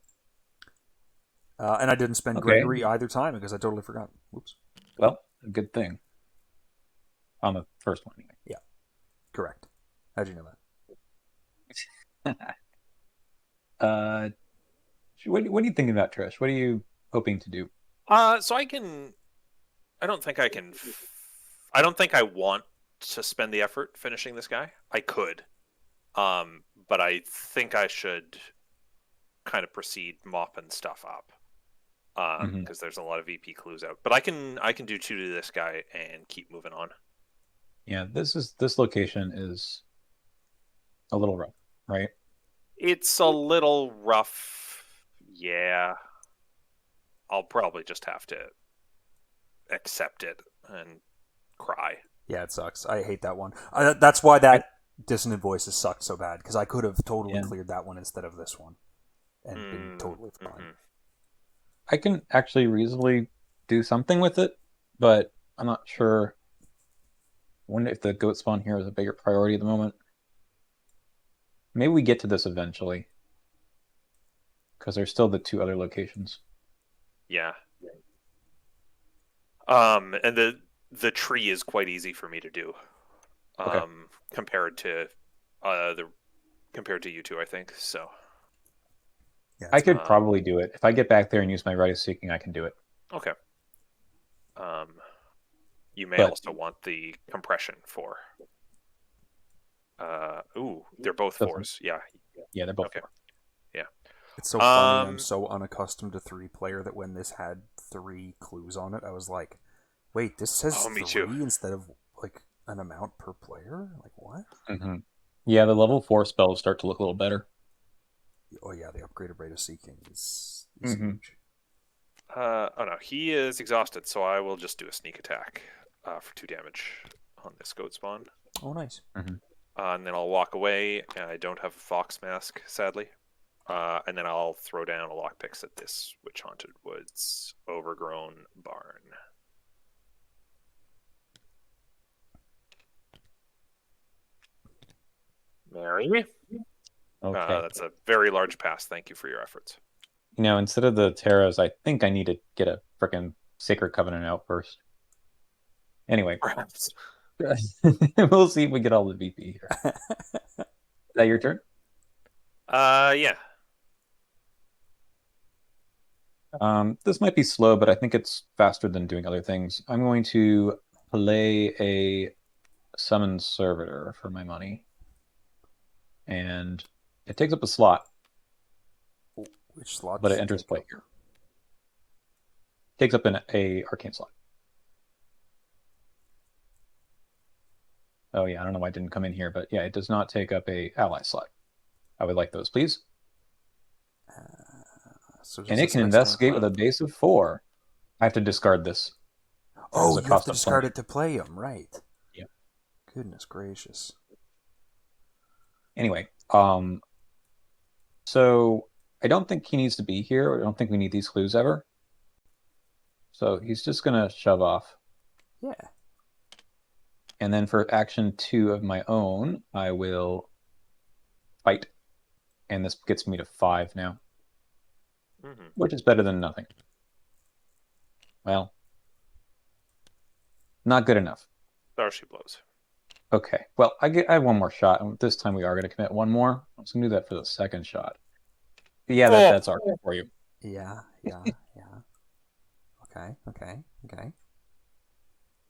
And I didn't spend Okay. Gregory either time because I totally forgot. Whoops. Well, a good thing. On the first one, anyway. Yeah, correct. How'd you know that? What are you thinking about, Trish? What are you hoping to do? So I can. I don't think I can. I don't think I want to spend the effort finishing this guy. I could, but I think I should kind of proceed mopping stuff up, because there's a lot of VP clues out. But I can do 2 to this guy and keep moving on. Yeah, this location is a little rough, right? It's a little rough. Yeah, I'll probably just have to accept it and cry. Yeah, it sucks. I hate that one. That's why that Dissonant Voices sucked so bad, because I could have totally cleared that one instead of this one and been totally fine. Mm-hmm. I can actually reasonably do something with it, but I'm not sure if the goat spawn here is a bigger priority at the moment. Maybe we get to this eventually, because there's still the 2 other locations. Yeah. And the tree is quite easy for me to do. Okay. Compared to you 2, I think. So Yeah, I could probably do it. If I get back there and use my Right of Seeking, I can do it. okay. You may also want the compression for. They're both 4s. Yeah. Yeah, they're both Okay. 4. Yeah. It's so funny. I'm so unaccustomed to 3-player that when this had 3 clues on it, I was like, "Wait, this says 3 instead of like an amount per player? Like what?" Mm-hmm. Yeah, the level 4 spells start to look a little better. Oh yeah, the upgraded Rate of Seeking is huge. Oh no, he is exhausted, so I will just do a sneak attack for 2 damage on this goat spawn. Oh nice. Mm-hmm. And then I'll walk away. I don't have a fox mask, sadly. And then I'll throw down a lockpicks at this Witch Haunted Woods overgrown barn. Mary? Okay. That's a very large pass. Thank you for your efforts. You know, instead of the tarots, I think I need to get a frickin' Sacred Covenant out first. Anyway. Perhaps. We'll see if we get all the VP here. Is that your turn? Yeah. This might be slow, but I think it's faster than doing other things. I'm going to play a Summon Servitor for my money. And it takes up a slot. Which slot? But it enters play here. Takes up a arcane slot. Oh yeah, I don't know why it didn't come in here, but yeah, it does not take up a ally slot. I would like those, please. So does And it this can next turn investigate with play? a base of 4. I have to discard this. Oh, As a you have cost to of discard playing. it to play him, right? Yeah. Goodness gracious. Anyway, so I don't think he needs to be here. I don't think we need these clues ever. So he's just gonna shove off. Yeah. And then for action 2 of my own, I will fight. And this gets me to 5 now, which is better than nothing. Well, not good enough. There she blows. Okay, well, I have one more shot, and this time we are going to commit one more. I'm just going to do that for the second shot. But yeah, that's art for you. Yeah. Okay.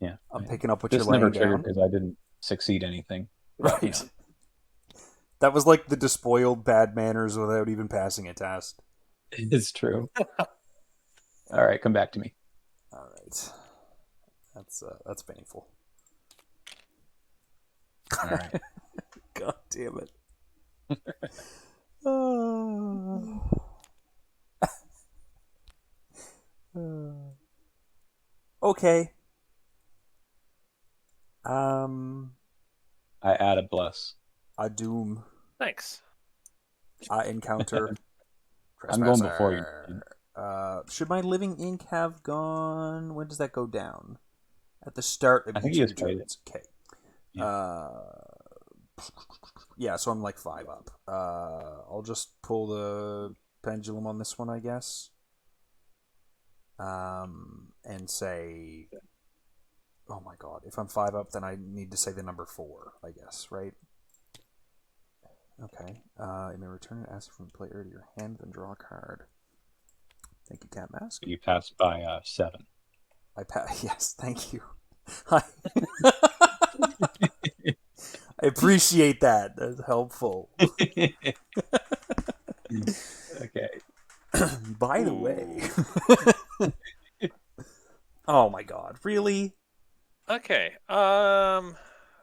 Yeah, I'm picking up what this you're never laying triggered down. because I didn't succeed anything. Right. You know. That was like the despoiled bad manners without even passing a test. It's true. All right, come back to me. All right. That's painful. All right. God damn it. Oh. Okay. I add a bless. A doom. Thanks. I encounter I'm going before you. trespasser. Should my living ink have gone? When does that go down? At the start of I think each you of just your played turns. Okay. Yeah. Yeah, so I'm like 5 up. I'll just pull the pendulum on this one, I guess. And say, oh my god, if I'm 5 up, then I need to say the number 4, I guess, right? Okay. You may return an asset from the player to your hand, then draw a card. Thank you, Cat Mask. You passed by 7. Yes, thank you. I appreciate that. That's helpful. Okay. By the way. Oh my god, really? Okay.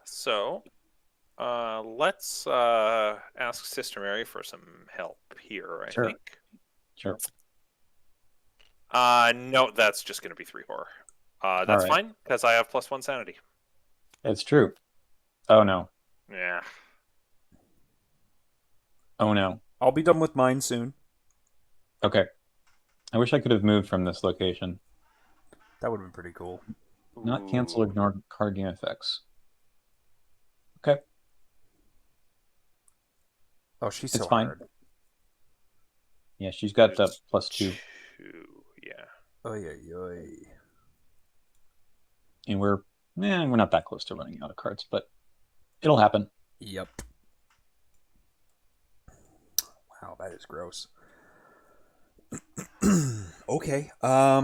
So, let's ask Sister Mary for some help here. I Sure. think. Sure. No, that's just going to be 3 horror. That's right. fine because I have +1 sanity. It's true. Oh no. Yeah. Oh no. I'll be done with mine soon. Okay. I wish I could have moved from this location. That would have been pretty cool. Not cancel or ignore card game effects. Okay. Oh, she's It's so fine. hard. Yeah, she's got the +2. Yeah. Oy. And we're not that close to running out of cards, but it'll happen. Yep. Wow, that is gross. Okay. I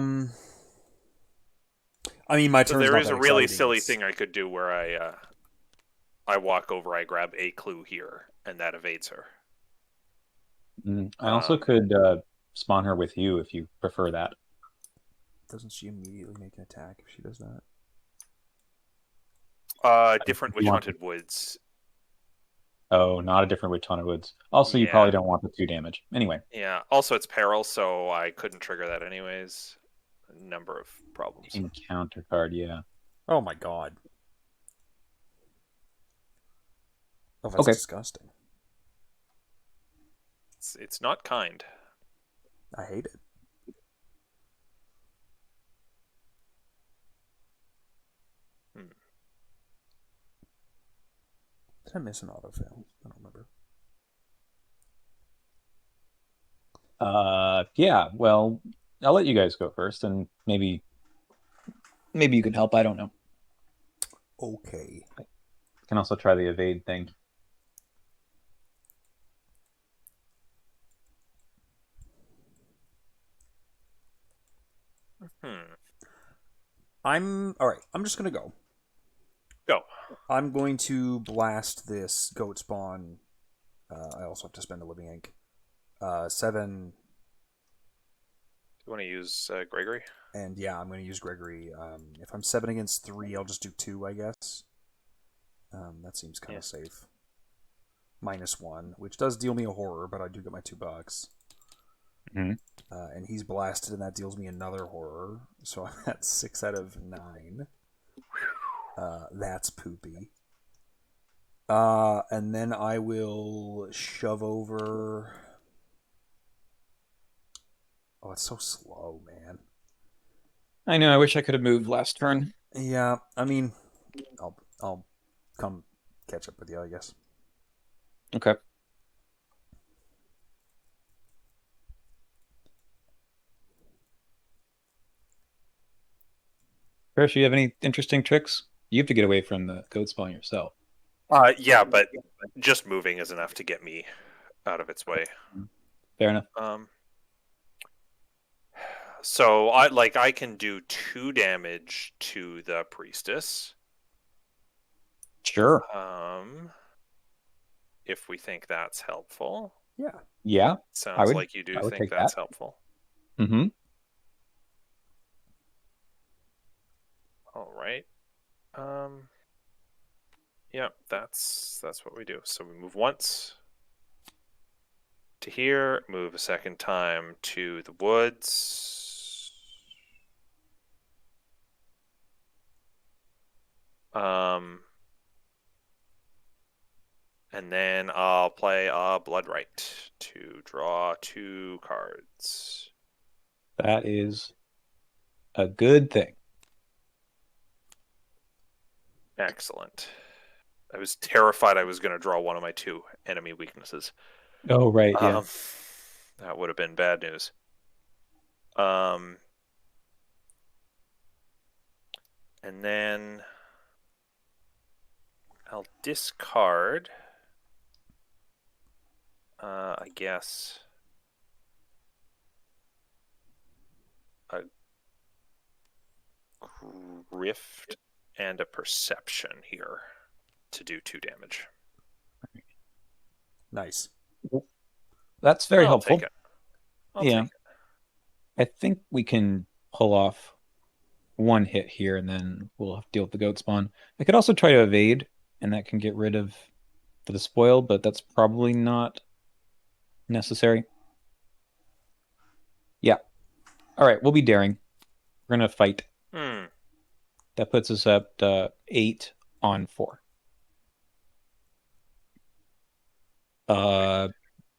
mean, my So turn's there not is that a really exciting. silly It's- thing I could do where I walk over, I grab a clue here, and that evades her. I also could spawn her with you if you prefer that. Doesn't she immediately make an attack if she does that? Different You Witch want Haunted Woods. Oh, not a different Witch Haunted Woods. Also, you Yeah. probably don't want the 2 damage. Anyway. Yeah. Also, it's peril, so I couldn't trigger that anyways. A number of problems. Encounter card, yeah. Oh my god. Oh, that's Okay. disgusting. It's not kind. I hate it. Did I miss an autofill? I don't remember. Yeah, well, I'll let you guys go first, and maybe you can help. I don't know. Okay. Can also try the evade thing. I'm all right. I'm just gonna go. Go. I'm going to blast this goat spawn. I also have to spend a living ink. 7. Do you want to use Gregory? And yeah, I'm going to use Gregory. If I'm 7 against 3, I'll just do 2, I guess. That seems kind of safe. -1, which does deal me a horror, but I do get my $2. Mm-hmm. And he's blasted, and that deals me another horror. So I'm at 6 out of 9. That's poopy. And then I will shove over. Oh, it's so slow, man. I know. I wish I could have moved last turn. Yeah, I mean, I'll come catch up with you, I guess. Okay. Chris, you have any interesting tricks? You have to get away from the goat spawn yourself. Yeah, but just moving is enough to get me out of its way. Fair enough. So I can do 2 damage to the priestess. Sure. If we think that's helpful. Yeah. Yeah. Sounds like you do think that's helpful. Mm-hmm. All right. Yeah, that's what we do. So we move once to here, move a second time to the woods. And then I'll play a Bloodright to draw 2 cards. That is a good thing. Excellent. I was terrified I was going to draw one of my 2 enemy weaknesses. Oh, right, yeah. That would have been bad news. And then I'll discard, I guess, a Grift and a Perception here to do 2 damage. Nice. That's very helpful. Take it. I'll take it. I think we can pull off 1 hit here, and then we'll have to deal with the goat spawn. I could also try to evade, and that can get rid of the spoil, but that's probably not necessary. Yeah. All right, we'll be daring. We're going to fight. That puts us at 8 on 4.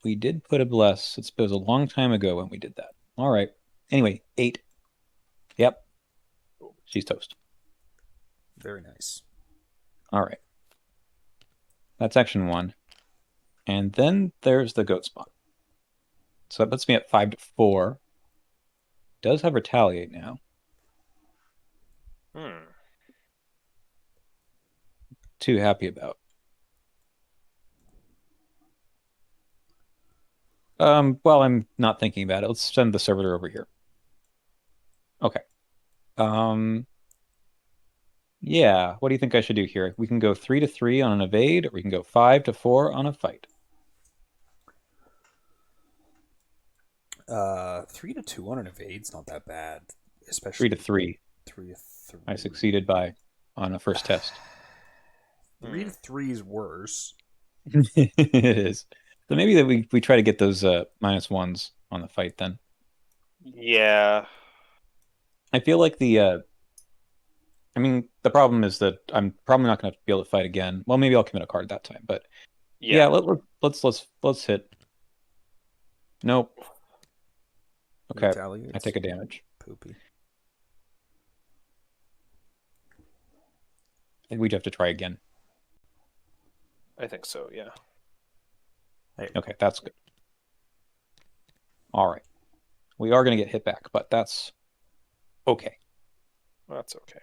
We did put a bless. It was a long time ago when we did that. All right. Anyway, 8. Yep. She's toast. Very nice. All right. That's action 1. And then there's the goat spawn. So that puts me at 5 to 4. Does have retaliate now. Too happy about. Well, I'm not thinking about it. Let's send the servitor over here. Okay. Yeah, what do you think I should do here? We can go 3 to 3 on an evade, or we can go 5 to 4 on a fight. 3 to 2 on an evade's not that bad, especially 3 to 3. 3 to 3. I succeeded on a first test. 3 to 3 is worse. It is. So maybe that we try to get those -1s on the fight then. Yeah. I feel like the problem is that I'm probably not going to be able to fight again. Well, maybe I'll commit a card that time, but yeah, let's hit. Nope. Okay, I take a damage. Poopy. I think we'd have to try again. I think so, yeah. Hey. Okay, that's good. All right. We are going to get hit back, but that's okay. That's okay.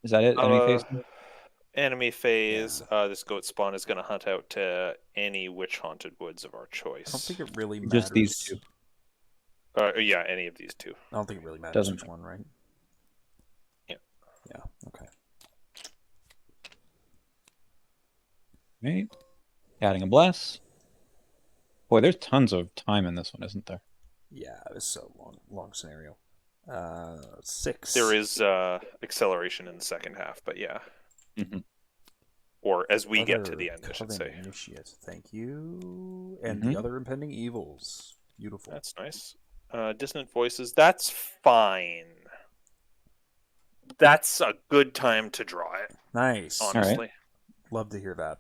Is that it? Enemy phase? Enemy phase. Yeah. This goat spawn is going to hunt out to any witch-haunted woods of our choice. I don't think it really matters. Just these 2. Yeah, any of these 2. I don't think it really matters which one, right? Yeah. Yeah, okay. Right. Adding a bless. Boy, there's tons of time in this one, isn't there? Yeah, it was so long scenario. 6. There is acceleration in the second half, but yeah. Mhm. Or as we get to Other the end, I should coven say. initiate. Thank you. And Mhm. the other impending evils. Beautiful. That's nice. Dissonant voices. That's fine. That's a good time to draw it. Nice. All right. Honestly. Love to hear that.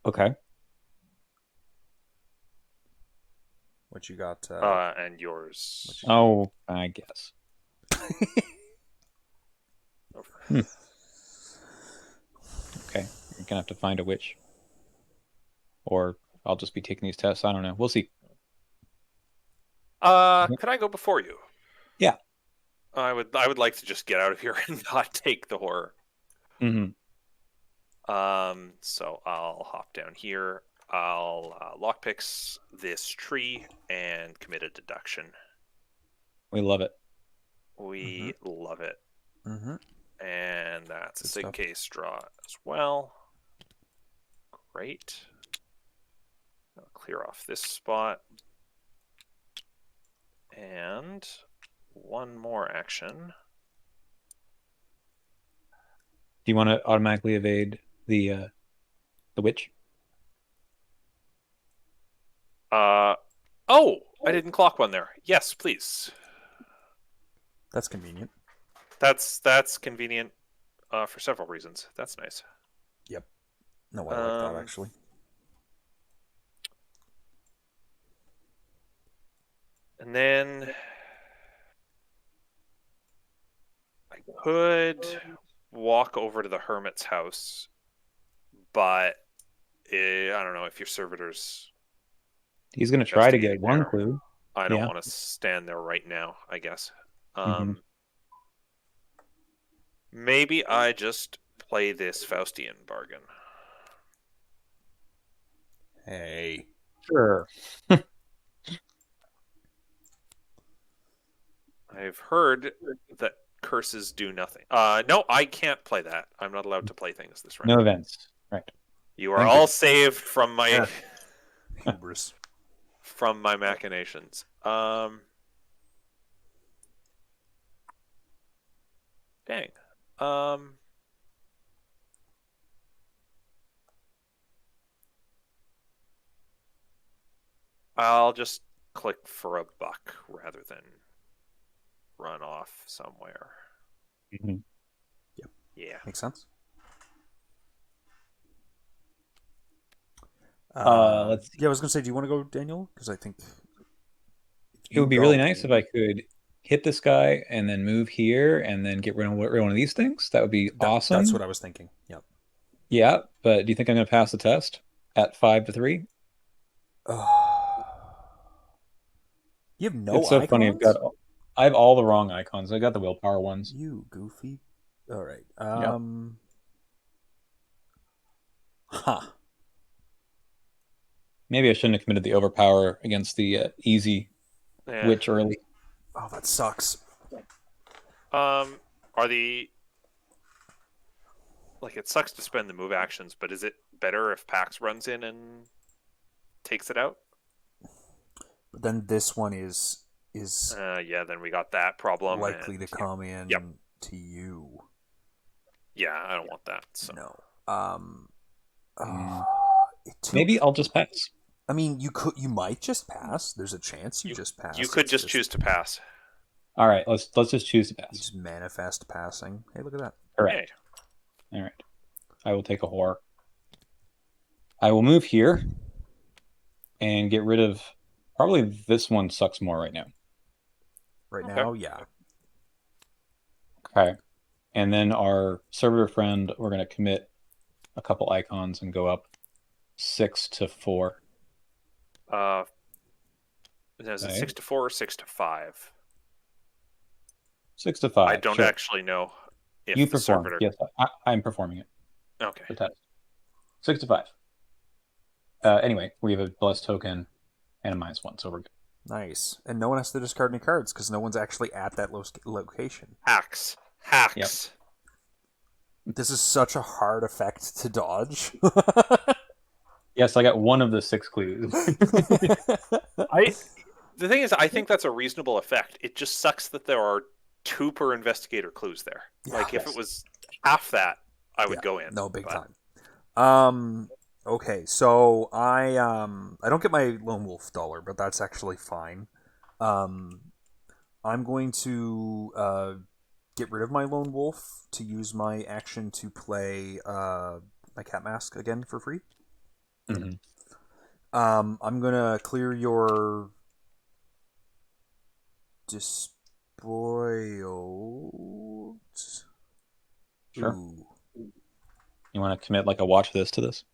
Okay. What you got? And yours. Oh, I guess. Hmm. Okay. You're gonna have to find a witch. Or I'll just be taking these tests. I don't know. We'll see. Could I go before you? Yeah. I would like to just get out of here and not take the horror. Mm-hmm. So I'll hop down here. I'll lockpicks this tree and commit a deduction. We love it. We love it. Mm-hmm. And that's a Good sig stuff. case draw as well. Great. I'll clear off this spot. And one more action. Do you want to automatically evade the witch? Oh, I didn't clock one there. Yes, please. That's convenient. That's convenient for several reasons. That's nice. Yep. No, I like that actually. And then I could walk over to the hermit's house, but I don't know if your servitors. He's gonna try to get Investigating one there. clue. I don't Yeah. want to stand there right now, I guess. Mhm. Maybe I just play this Faustian bargain. Hey. Sure. I've heard that curses do nothing. No, I can't play that. I'm not allowed to play things this round. No events. Right. You are Thank all you. saved from my Hubris. from my machinations. Dang. I'll just click for a buck rather than run off somewhere. Mhm. Yeah. Makes sense. Let's see. Yeah, I was gonna say, do you want to go, Daniel? Because I think It would be really nice if I could hit this guy and then move here and then get rid of one of these things. That would be awesome. That's what I was thinking. Yep. Yeah, but do you think I'm going to pass the test at 5-3? You have no It's so funny. icons? I have all the wrong icons. I got the willpower ones. You goofy. All right. Yep. Huh. Maybe I shouldn't have committed the overpower against the easy Yeah. witch early. Oh, that sucks. Are the it sucks to spend the move actions, but is it better if Pax runs in and takes it out? But then this one is Yeah, then we got that problem. likely to come in Yep. to you. Yeah, I don't want that. So. No. Maybe I'll just pass. I mean, you might just pass. There's a chance you just pass. You could It's just choose to pass. All right, let's just choose to You pass. just manifest passing. Hey, look at that. Correct. All right. I will take a whore. I will move here and get rid of probably this one sucks more right now. Right now, yeah. Okay. And then our servitor friend, we're going to commit a couple icons and go up 6-4. Is it 6-4 or 6-5? 6-5. I don't sure. actually know if You the perform. servitor. Yes, I'm performing it. Okay. The test. 6-5. Anyway, we have a blessed token and a -1, so we're good. Nice. And no one has to discard any cards because no one's actually at that location. Hacks. Yep. This is such a hard effect to dodge. Yes, I got one of the 6 clues. The thing is, I think that's a reasonable effect. It just sucks that there are 2 per investigator clues there. Yeah, like, if yes. it was half that, I would Yeah, go in. No, big but- time. Okay, so I don't get my lone wolf dollar, but that's actually fine. I'm going to get rid of my lone wolf to use my action to play my cat mask again for free. Mhm. I'm gonna clear your despoiled. Sure. Ooh. You want to commit like a watch this to this?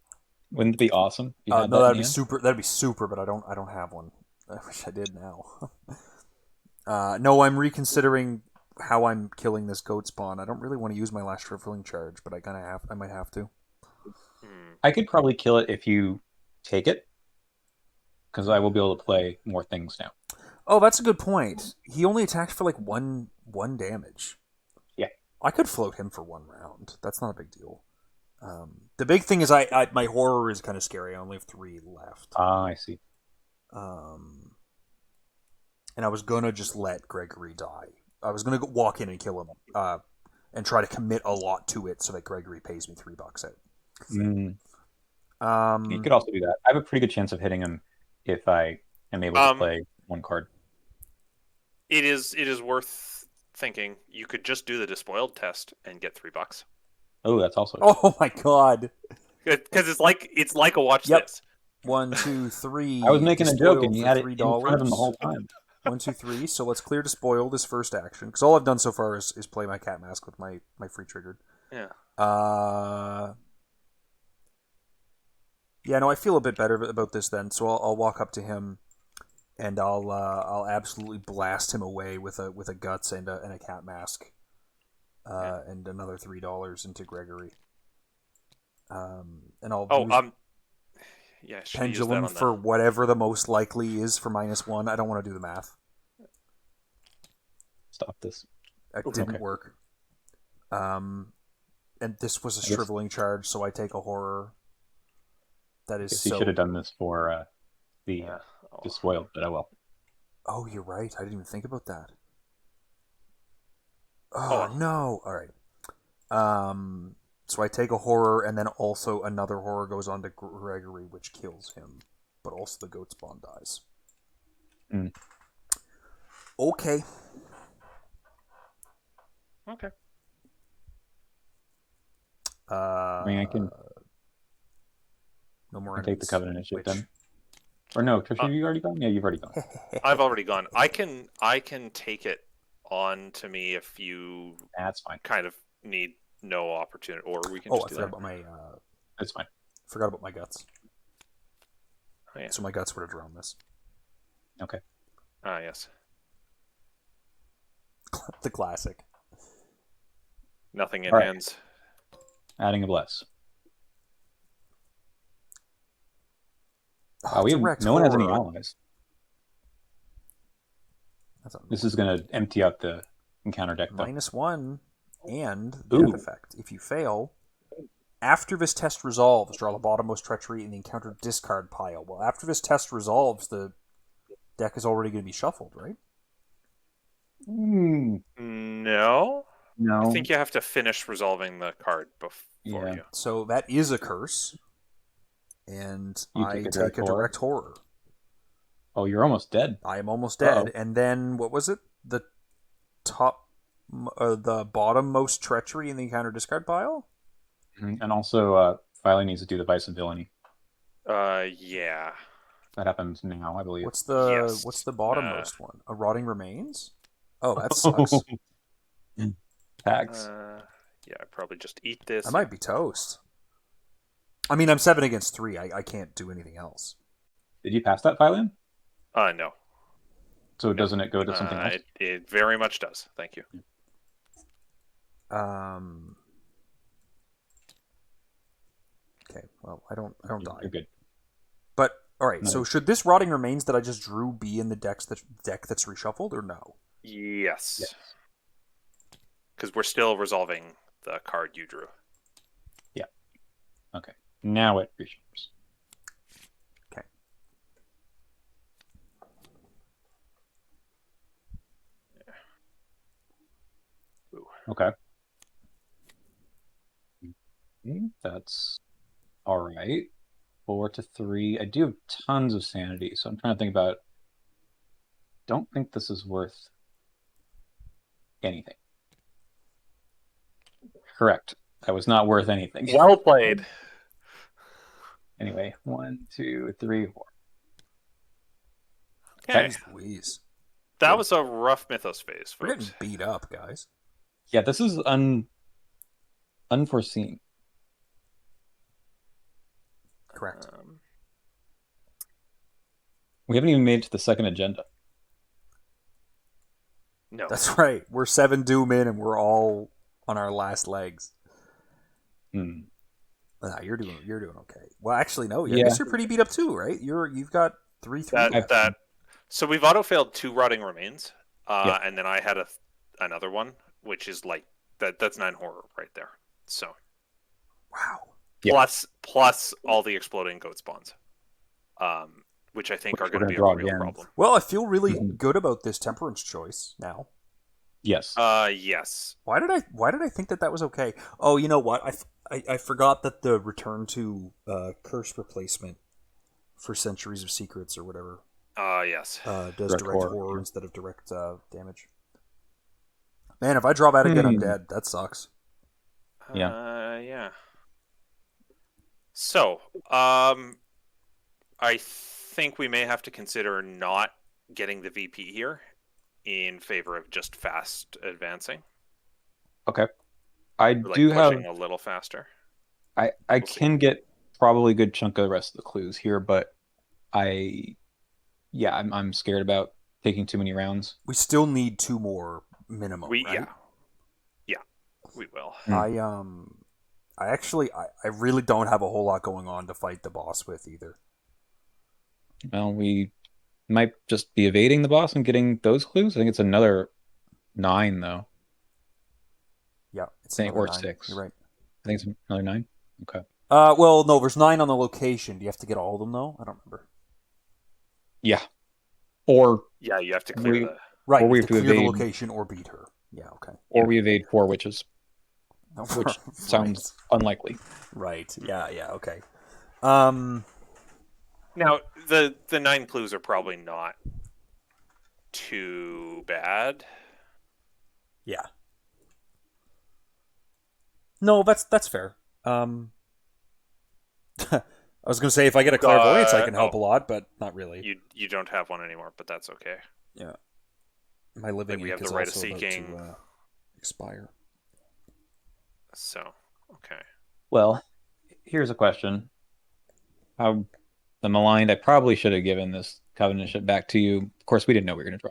Wouldn't it be awesome if you had No, that in that'd the be end? super. That'd be super, but I don't have one. I wish I did now. No, I'm reconsidering how I'm killing this goat spawn. I don't really want to use my last shriveling charge, but I might have to. Hmm. I could probably kill it if you take it, because I will be able to play more things now. Oh, that's a good point. He only attacked for like one damage. Yeah. I could float him for 1 round. That's not a big deal. The big thing is my horror is kind of scary. I only have 3 left. Ah, I see. And I was gonna just let Gregory die. I was gonna walk in and kill him, and try to commit a lot to it so that Gregory pays me $3 out. Mm. You Um, could also do that. I have a pretty good chance of hitting him if I am able to play 1 card. It is worth thinking. You could just do the despoiled test and get $3. Oh, that's also. oh my god! Because it's like a watch Yep. this. 1, 2, 3. I was making a joke, and you despoiled had for it $3. in front of him the whole time. 1, 2, 3. So let's clear despoiled as first action because all I've done so far is play my cat mask with my free triggered. Yeah. Yeah, no, I feel a bit better about this then. So I'll walk up to him, and I'll absolutely blast him away with a guts and a cat mask, and another $3 into Gregory. And I'll use yeah, I should have used that pendulum on for whatever the most likely is for -1. I don't want to do the math. Stop this. It didn't Okay. work. And this was a I guess- shriveling charge, so I take a horror. That is Guess you so. should have done this for the Yeah. despoiled, but I will. Oh, you're right. I didn't even think about that. Oh. Oh no! All right. So I take a horror, and then also another horror goes on to Gregory, which kills him, but also the goat spawn dies. Mm. Okay. Okay. I mean, I can No more take the enemies. Covenant initiative Which- then. Or no, Trisha, have you already gone? Yeah, you've already gone. I've already gone. I can take it on to me if you That's fine. kind of need no opportunity, or we can Oh, just I do forgot that. about my That's fine. guts. Oh, yeah. So my guts would have drawn this. Okay. Ah, yes. The classic. Nothing in All right. hands. Adding a bless. Oh, We have direct no one has any horror. allies. That's This is going to empty out the encounter deck, though. -1 and Ooh. death effect. If you fail, after this test resolves, draw the bottommost treachery in the encounter discard pile. Well, after this test resolves, the deck is already going to be shuffled, right? No, No. I think you have to finish resolving the card before Yeah. you. So that is a curse, and You I take a take direct a horror? direct horror. Oh, you're almost dead. I am almost dead. Uh-oh. And then what was it? The the bottommost treachery in the encounter discard pile. And also, Fylion needs to do the Vice and Villainy. Yeah. That happens now, I believe. What's the Yes. bottommost one? A rotting remains. Oh, that sucks. Tax. Yeah, I probably just eat this. I might be toast. I mean, I'm 7 against 3. I can't do anything else. Did you pass that, Fylion? No. So doesn't it go to something else? It very much does. Thank you. Okay. Well, I don't die. You're good. But all right. No. So should this rotting remains that I just drew be in the deck that's reshuffled or no? Yes. Because we're still resolving the card you drew. Yeah. Okay. Now it reshuffles. Okay. Okay. That's all right. 4 to 3. I do have tons of sanity, so I'm trying to think about. Don't think this is worth anything. Correct. That was not worth anything. Well played. Anyway, 1, 2, 3, 4. Okay. Jeez Louise. That was a rough Mythos phase, We're folks. getting beat up, guys. Yeah, this is unforeseen. Correct. We haven't even made it to the second agenda. No. That's right. We're 7 doom in, and we're all on our last legs. Hmm. Nah, you're doing okay. Well, actually, no. I Yeah. guess you're pretty beat up too, right? You've got 3-3 left. So we've auto failed 2 rotting remains, Yeah. and then I had another one, which is like that's 9 horror right there. So Wow. Yeah. plus all the exploding goat spawns, which I think Which are we're going to be a gonna draw real again. problem. Well, I feel really Mhm. good about this temperance choice now. Yes. Yes. Why did I think that was okay? Oh, you know what? I forgot that the return to curse replacement for Centuries of Secrets or whatever Yes. does direct horror. horror instead of direct damage. Man, if I draw that again, I'm Hmm. dead. That sucks. Yeah. So, I think we may have to consider not getting the VP here in favor of just fast advancing. Okay. I Or like do have. pushing a little faster. I We'll see. can get probably a good chunk of the rest of the clues here, but I'm scared about taking too many rounds. We still need 2 more minimum, right? Yeah, we will. I really don't have a whole lot going on to fight the boss with either. Well, we might just be evading the boss and getting those clues. I think it's another 9, though. Yeah, it's Think- another or 9. 6. You're right. I think it's another 9. Okay. Well, no, there's 9 on the location. Do you have to get all of them though? I don't remember. Yeah. Or Yeah, you have to clear we- the. Right, Or you we have to have to clear the evade- location or beat her. Yeah, okay. or we evade 4 witches, No, which sounds unlikely. right. Yeah, okay. Now the 9 clues are probably not too bad. Yeah. No, that's fair. I was going to say if I get a clairvoyance, I can help a lot, but not really. You don't have one anymore, but that's okay. Yeah. My living Like we week have is the right of also about seeking. to expire. So, okay. Well, here's a question. How the maligned, I probably should have given this covenant shit back to you. Of course, we didn't know we were going to draw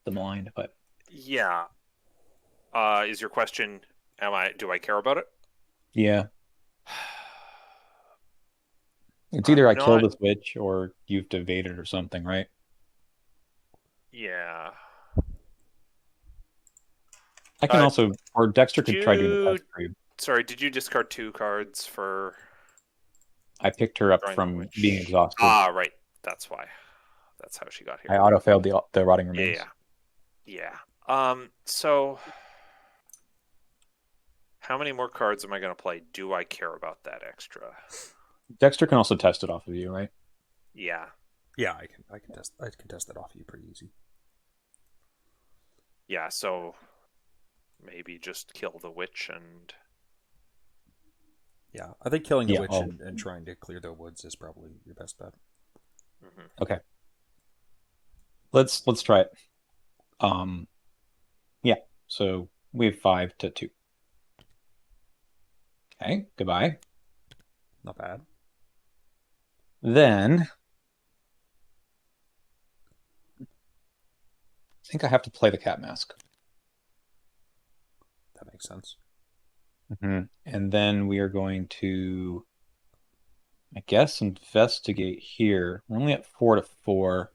the maligned, but Yeah. Is your question, do I care about it? yeah. It's either I kill not- this witch or you've evaded or something, right? Yeah. I can also, or Dexter did could try doing the you- test for you. Sorry, did you discard 2 cards for I picked her up drawing the from witch? being exhausted. Right. That's why. That's how she got here. I auto-failed the rotting remains. Yeah. So how many more cards am I going to play? Do I care about that extra? Dexter can also test it off of you, right? Yeah. Yeah, I can test that off you pretty easy. Yeah, so maybe just kill the witch and Yeah, I think killing the Yeah, witch I'll- and trying to clear the woods is probably your best bet. Okay. Let's try it. Yeah. So we have 5 to 2. Okay. Goodbye. Not bad. Then I think I have to play the cat mask. That makes sense. Mm-hmm. And then we are going to, I guess, investigate here. We're only at 4 to 4.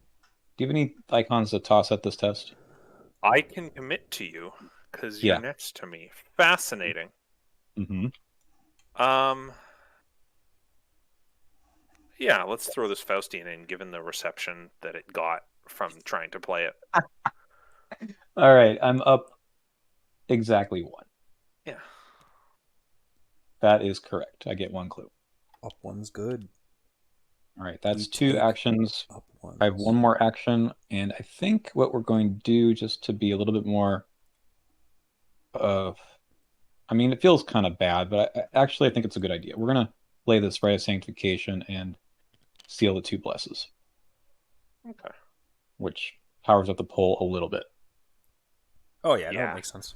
Do you have any icons to toss at this test? I can commit to you because you're Yeah. next to me. Fascinating. Mm-hmm. Yeah, let's throw this Faustian in, given the reception that it got from trying to play it. All right. I'm up exactly 1. Yeah. That is correct. I get 1 clue. Up 1's good. All right, that's We 2 take actions. Up I have 1's. 1 more action, and I think what we're going to do, just to be a little bit more I mean, it feels kind of bad, but actually I think it's a good idea. We're going to play this Rite of Sanctification and seal the 2 blesses, Okay. which powers up the pole a little bit. Oh yeah, no, Yeah. it makes sense.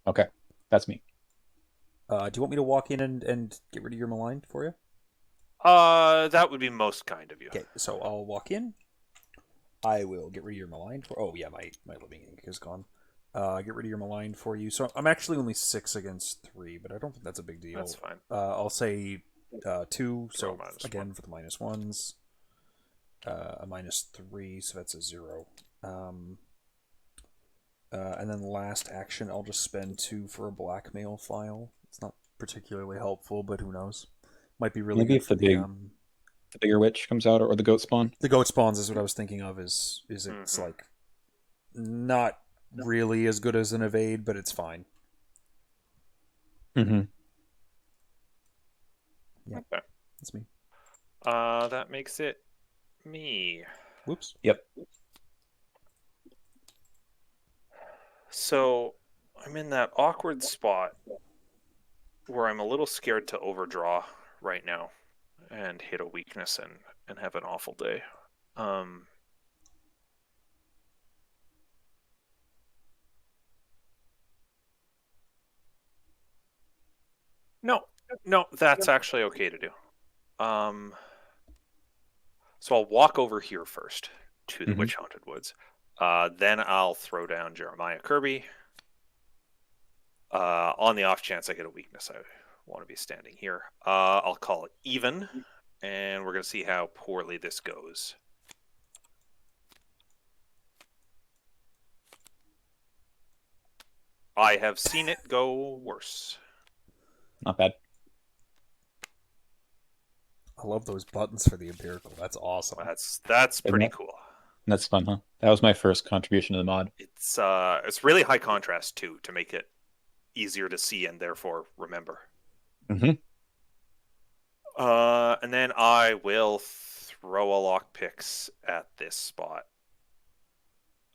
Okay, that's me. Do you want me to walk in and get rid of your malign for you? That would be most kind of you. Okay, so I'll walk in. I will get rid of your malign for. Oh yeah, my living ink is gone. Get rid of your malign for you. So I'm actually only 6 against 3, but I don't think that's a big deal. That's fine. I'll say 2. So again 1. for the -1s, a -3, so that's a 0. And then last action, I'll just spend 2 for a blackmail file. It's not particularly helpful, but who knows? Might be really Maybe good if for the bigger witch comes out, or the goat spawn. the goat spawns is what I was thinking of. Is it's like not really as good as an evade, but it's fine. Mm-hmm. Yeah, Okay. that's me. That makes it me. Whoops. Yep. So I'm in that awkward spot where I'm a little scared to overdraw right now and hit a weakness and have an awful day. No, that's actually okay to do. So I'll walk over here first to the Witch Haunted Woods. Then I'll throw down Jeremiah Kirby. On the off chance I get a weakness, I want to be standing here. I'll call it even, and we're going to see how poorly this goes. I have seen it go worse. Not bad. I love those buttons for the empirical. That's awesome. That's pretty cool. That's fun, huh? That was my first contribution to the mod. It's really high contrast too, to make it easier to see and therefore remember. Mm-hmm. And then I will throw a lockpicks at this spot.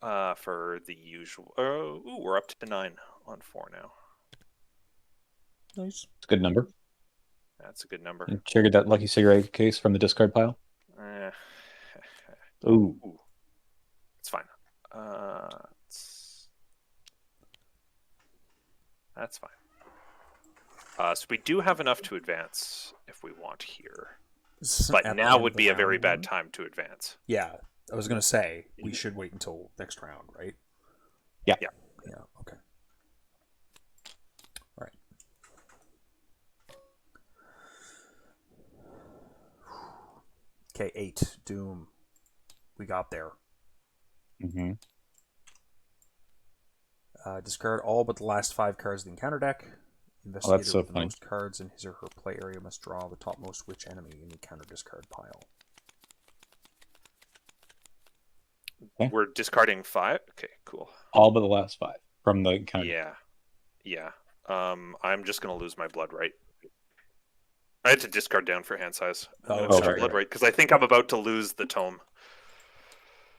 For the usual. We're up to 9 on 4 now. Nice. It's a good number. That's a good number. You triggered that lucky cigarette case from the discard pile. Ooh. It's fine. That's fine. So we do have enough to advance if we want here. But now would be a very bad time to advance. Yeah, I was going to say, we should wait until next round, right? Yeah. Yeah. Yeah, okay. All right. Okay, 8. Doom. We got there. Mm-hmm. Discard all but the last 5 cards of the encounter deck. Investigator that's so with the funny. most cards in his or her play area must draw the topmost witch enemy in the counter discard pile. Okay. We're discarding 5? Okay, cool. All but the last 5 from the encounter. Yeah. I'm just going to lose my blood right. I had to discard down for hand size. Sorry. Blood right, because I think I'm about to lose the tome.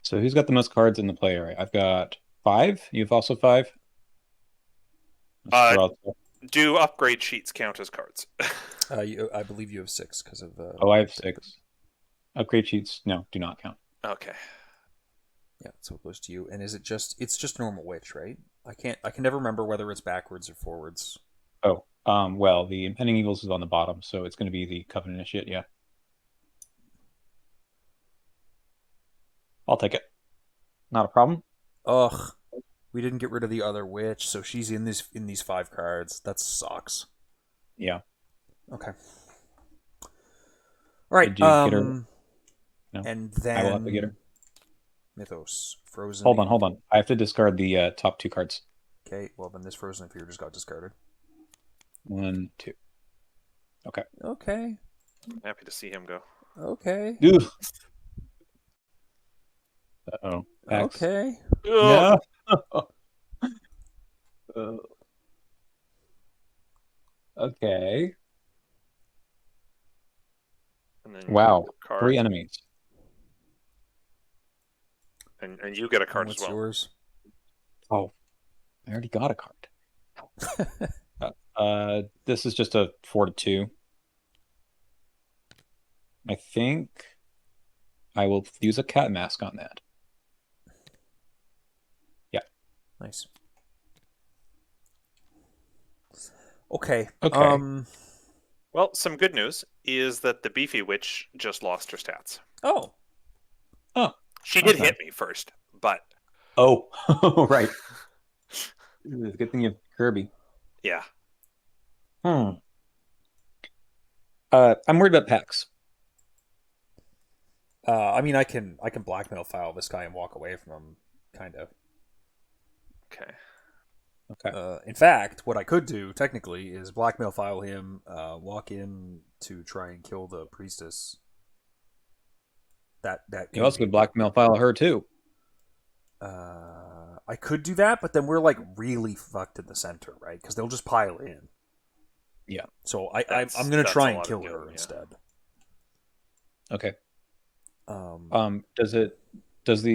So who's got the most cards in the play area? I've got 5. You've also 5? Do upgrade sheets count as cards? I believe you have 6 because of... I have 6. Upgrade sheets, no, do not count. Okay. Yeah, so it goes to you. And is it just... It's just normal witch, right? I can never remember whether it's backwards or forwards. Oh, well, the Impending Eagles is on the bottom, so it's going to be the Covenant Initiate, yeah. I'll take it. Not a problem. Ugh. We didn't get rid of the other witch, so she's in these 5 cards. That sucks. Yeah. Okay. All right. Did you get her? No. And then I will have to get her. Mythos. Frozen. Hold on. I have to discard the top 2 cards. Okay, well then this Frozen Fear just got discarded. 1, 2. Okay. Okay. I'm happy to see him go. Okay. Ugh. Uh-oh. X. Okay. No. Uh, okay. And then Wow. you card, 3 enemies. and you get a And card as what's well. yours? Oh, I already got a card. This is just a 4-2. I think I will use a cat mask on that. Yeah. Nice. Okay. Okay. Well, some good news is that the beefy witch just lost her stats. Oh. Oh, She that's did nice. hit me first, but Oh, right. Good thing you have Kirby. yeah. Hmm. I'm worried about PAX. I mean, I can blackmail file this guy and walk away from him, kind of. Okay. Okay. In fact, what I could do technically is blackmail file him, walk in to try and kill the priestess. That You could also be. could blackmail file her too. I could do that, but then we're like really fucked in the center, right? Because they'll just pile in. Yeah. So I'm That's gonna try a and lot kill of her doom, yeah. instead. Okay. Um, Does the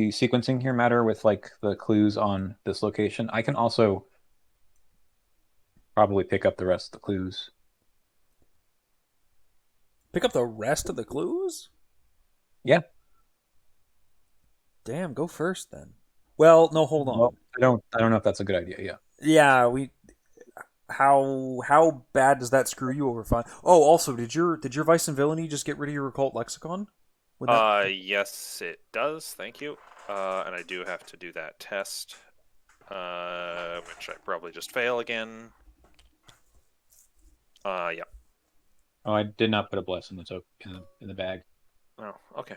sequencing here matter with like the clues on this location? I can also probably pick up the rest of the clues. pick up the rest of the clues. Yeah. Damn, go first then. Well, no, hold Well, on. I don't know if that's a good idea. Yeah. Yeah, we. How bad does that screw you over fun? Oh, also, did your vice and villainy just get rid of your occult lexicon? Would that? Yes, it does. Thank you. And I do have to do that test, which I probably just fail again. Yeah. Oh, I did not put a bless in in the bag. Oh, okay.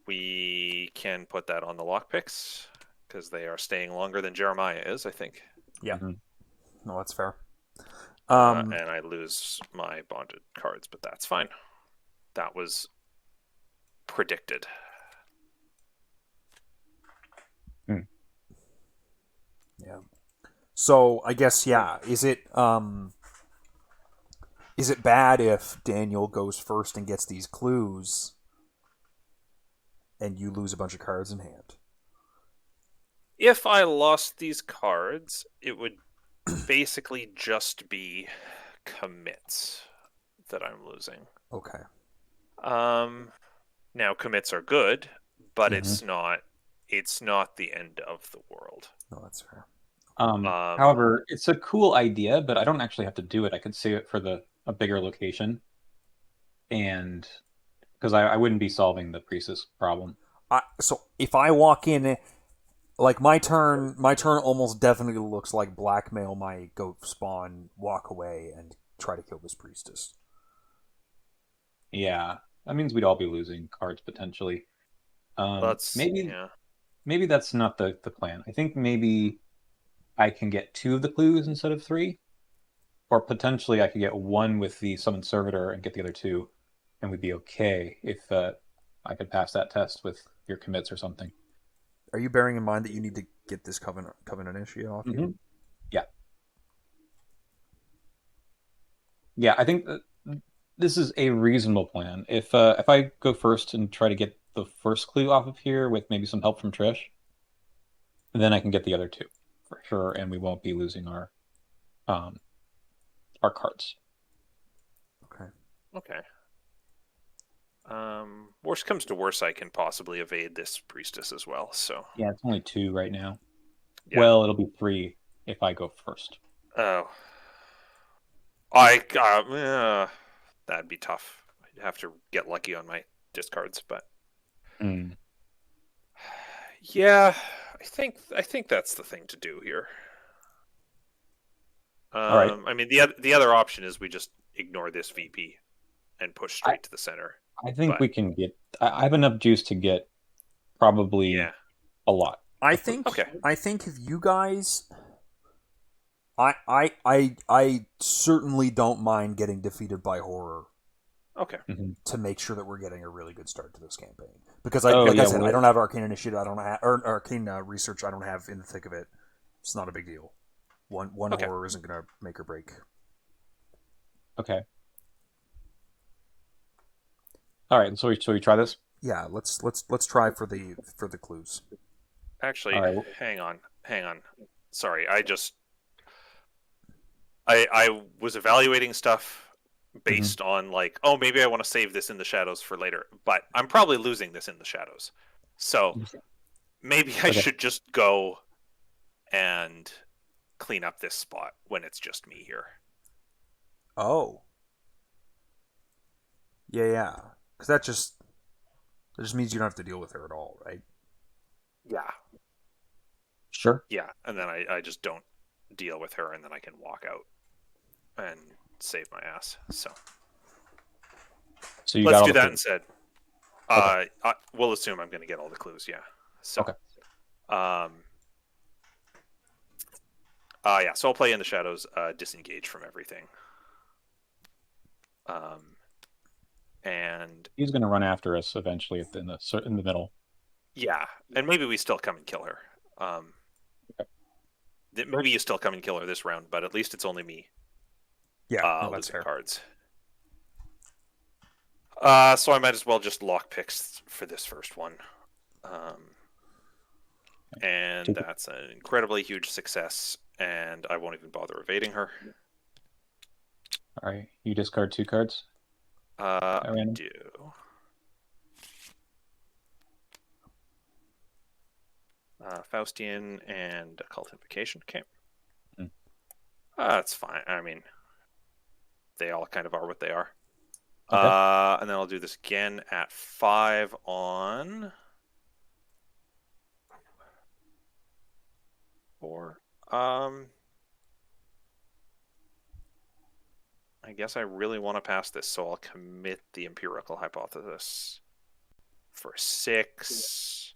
We can put that on the lockpicks because they are staying longer than Jeremiah is, I think. Yeah. Mhm. No, that's fair. And I lose my bonded cards, but that's fine. That was predicted. Yeah. So I guess yeah. Is it bad if Daniel goes first and gets these clues, and you lose a bunch of cards in hand? If I lost these cards, it would basically just be commits that I'm losing. Okay. Now commits are good, but Mhm. it's not the end of the world. No, that's fair. However, it's a cool idea, but I don't actually have to do it. I could save it for a bigger location, and because I wouldn't be solving the priestess problem. So if I walk in, like my turn almost definitely looks like blackmail my goat spawn, walk away, and try to kill this priestess. Yeah, that means we'd all be losing cards potentially. That's Maybe yeah. maybe that's not the plan. I think maybe I can get 2 of the clues instead of 3, or potentially I could get 1 with the summoned servitor and get the other 2, and we'd be okay if I could pass that test with your commits or something. Are you bearing in mind that you need to get this covenant initiate off you? Mm-hmm. Yeah. Yeah, I think that this is a reasonable plan. If I go first and try to get the first clue off of here with maybe some help from Trish, then I can get the other 2 for sure, and we won't be losing um our cards. Okay. Okay. Worst comes to worst, I can possibly evade this priestess as well. So Yeah, it's only 2 right now. yeah. Well, it'll be 3 if I go first. Oh, that'd be tough. I'd have to get lucky on my discards, but Mm. yeah, I think that's the thing to do here. All right. I mean the other option is we just ignore this VP and push I, straight to the center. I think But we can get. I have enough juice to get probably yeah, a lot. okay. I think if you guys, I certainly don't mind getting defeated by horror Okay. to make sure that we're getting a really good start to this campaign. Because, Oh, like I yeah, said, I well- don't have arcane initiative. I don't have or arcane research. I don't have in the thick of it. It's not a big deal. One Okay. horror isn't going to make or break. Okay. All right. So we try this. Yeah, let's try for the clues. Actually, All right. Well, hang on. Sorry, I was evaluating stuff based on like, oh, maybe I want to save this in the shadows for later, but I'm probably losing this in the shadows. So maybe I Okay. should just go and clean up this spot when it's just me here. Oh. Yeah. Because that just means you don't have to deal with her at all, right? Yeah. Sure. Yeah, and then I just don't deal with her, and then I can walk out and save my ass. So So you let's got all do the that clues. instead. Okay. We'll assume I'm going to get all the clues. Yeah. So. Okay. Yeah. So I'll play in the shadows. Disengage from everything. And He's going to run after us eventually in the middle. yeah, and maybe we still come and kill her. Okay. Maybe you still come and kill her this round, but at least it's only me. Yeah, no, that's losing fair. cards. So I might as well just lock picks for this first one. And that's an incredibly huge success, and I won't even bother evading her. All right. You discard 2 cards. I random? do. Faustian and Occult Invocation. Okay. That's fine. I mean, they all kind of are what they are. Okay. And then I'll do this again at 5 on 4. I guess I really want to pass this, so I'll commit the empirical hypothesis for 6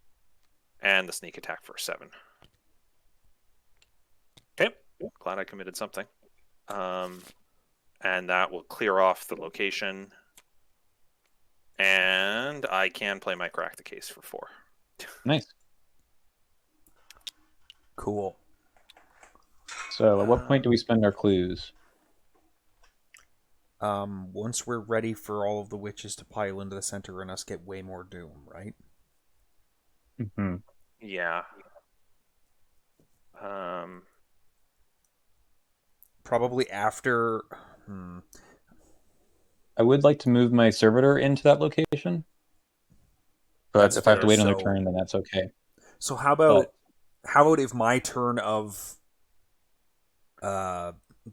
and the sneak attack for 7. Okay, glad I committed something. And that will clear off the location. And I can play my crack the case for 4. Nice. Cool. So at what point do we spend our clues? Once we're ready for all of the witches to pile into the center and us get way more doom, right? Mm-hmm. Yeah. Probably after. I would like to move my servitor into that location, but That's if I have to fair, wait on their so- turn, then that's okay. So how about if my turn of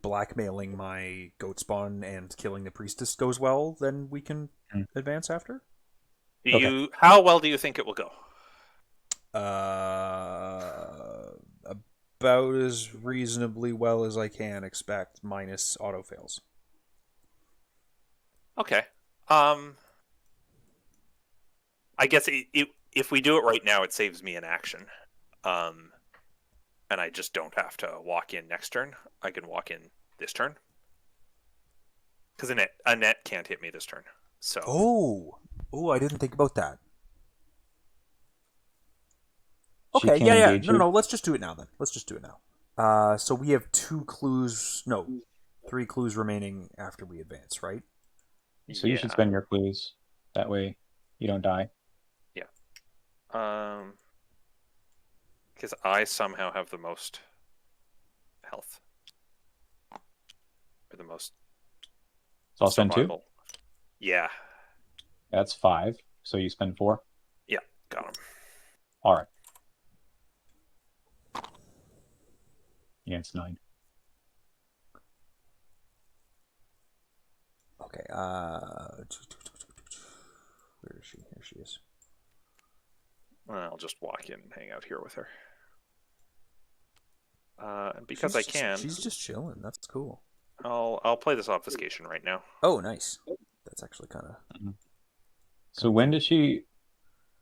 blackmailing my goat spawn and killing the priestess goes well, then we can advance after? How well do you think it will go? About as reasonably well as I can expect, minus auto fails. Okay. I guess if we do it right now, it saves me an action. And I just don't have to walk in next turn. I can walk in this turn. Because Annette can't hit me this turn. So. Oh, I didn't think about that. She Okay, can't yeah. engage No, you? no, let's just do it now then. So we have 2 clues. No, 3 clues remaining after we advance, right? So you should spend your clues. That way you don't die. Yeah. Because I somehow have the most health. Or the most So I'll spend 2? survival. Yeah. That's 5. So you spend 4? Yeah, got him. All right. Yeah, it's 9. Okay, where is she? Here she is. I'll just walk in and hang out here with her. And because I can, She's just chilling. That's cool. I'll play this obfuscation right now. Oh, nice. That's actually kind of... So when does she...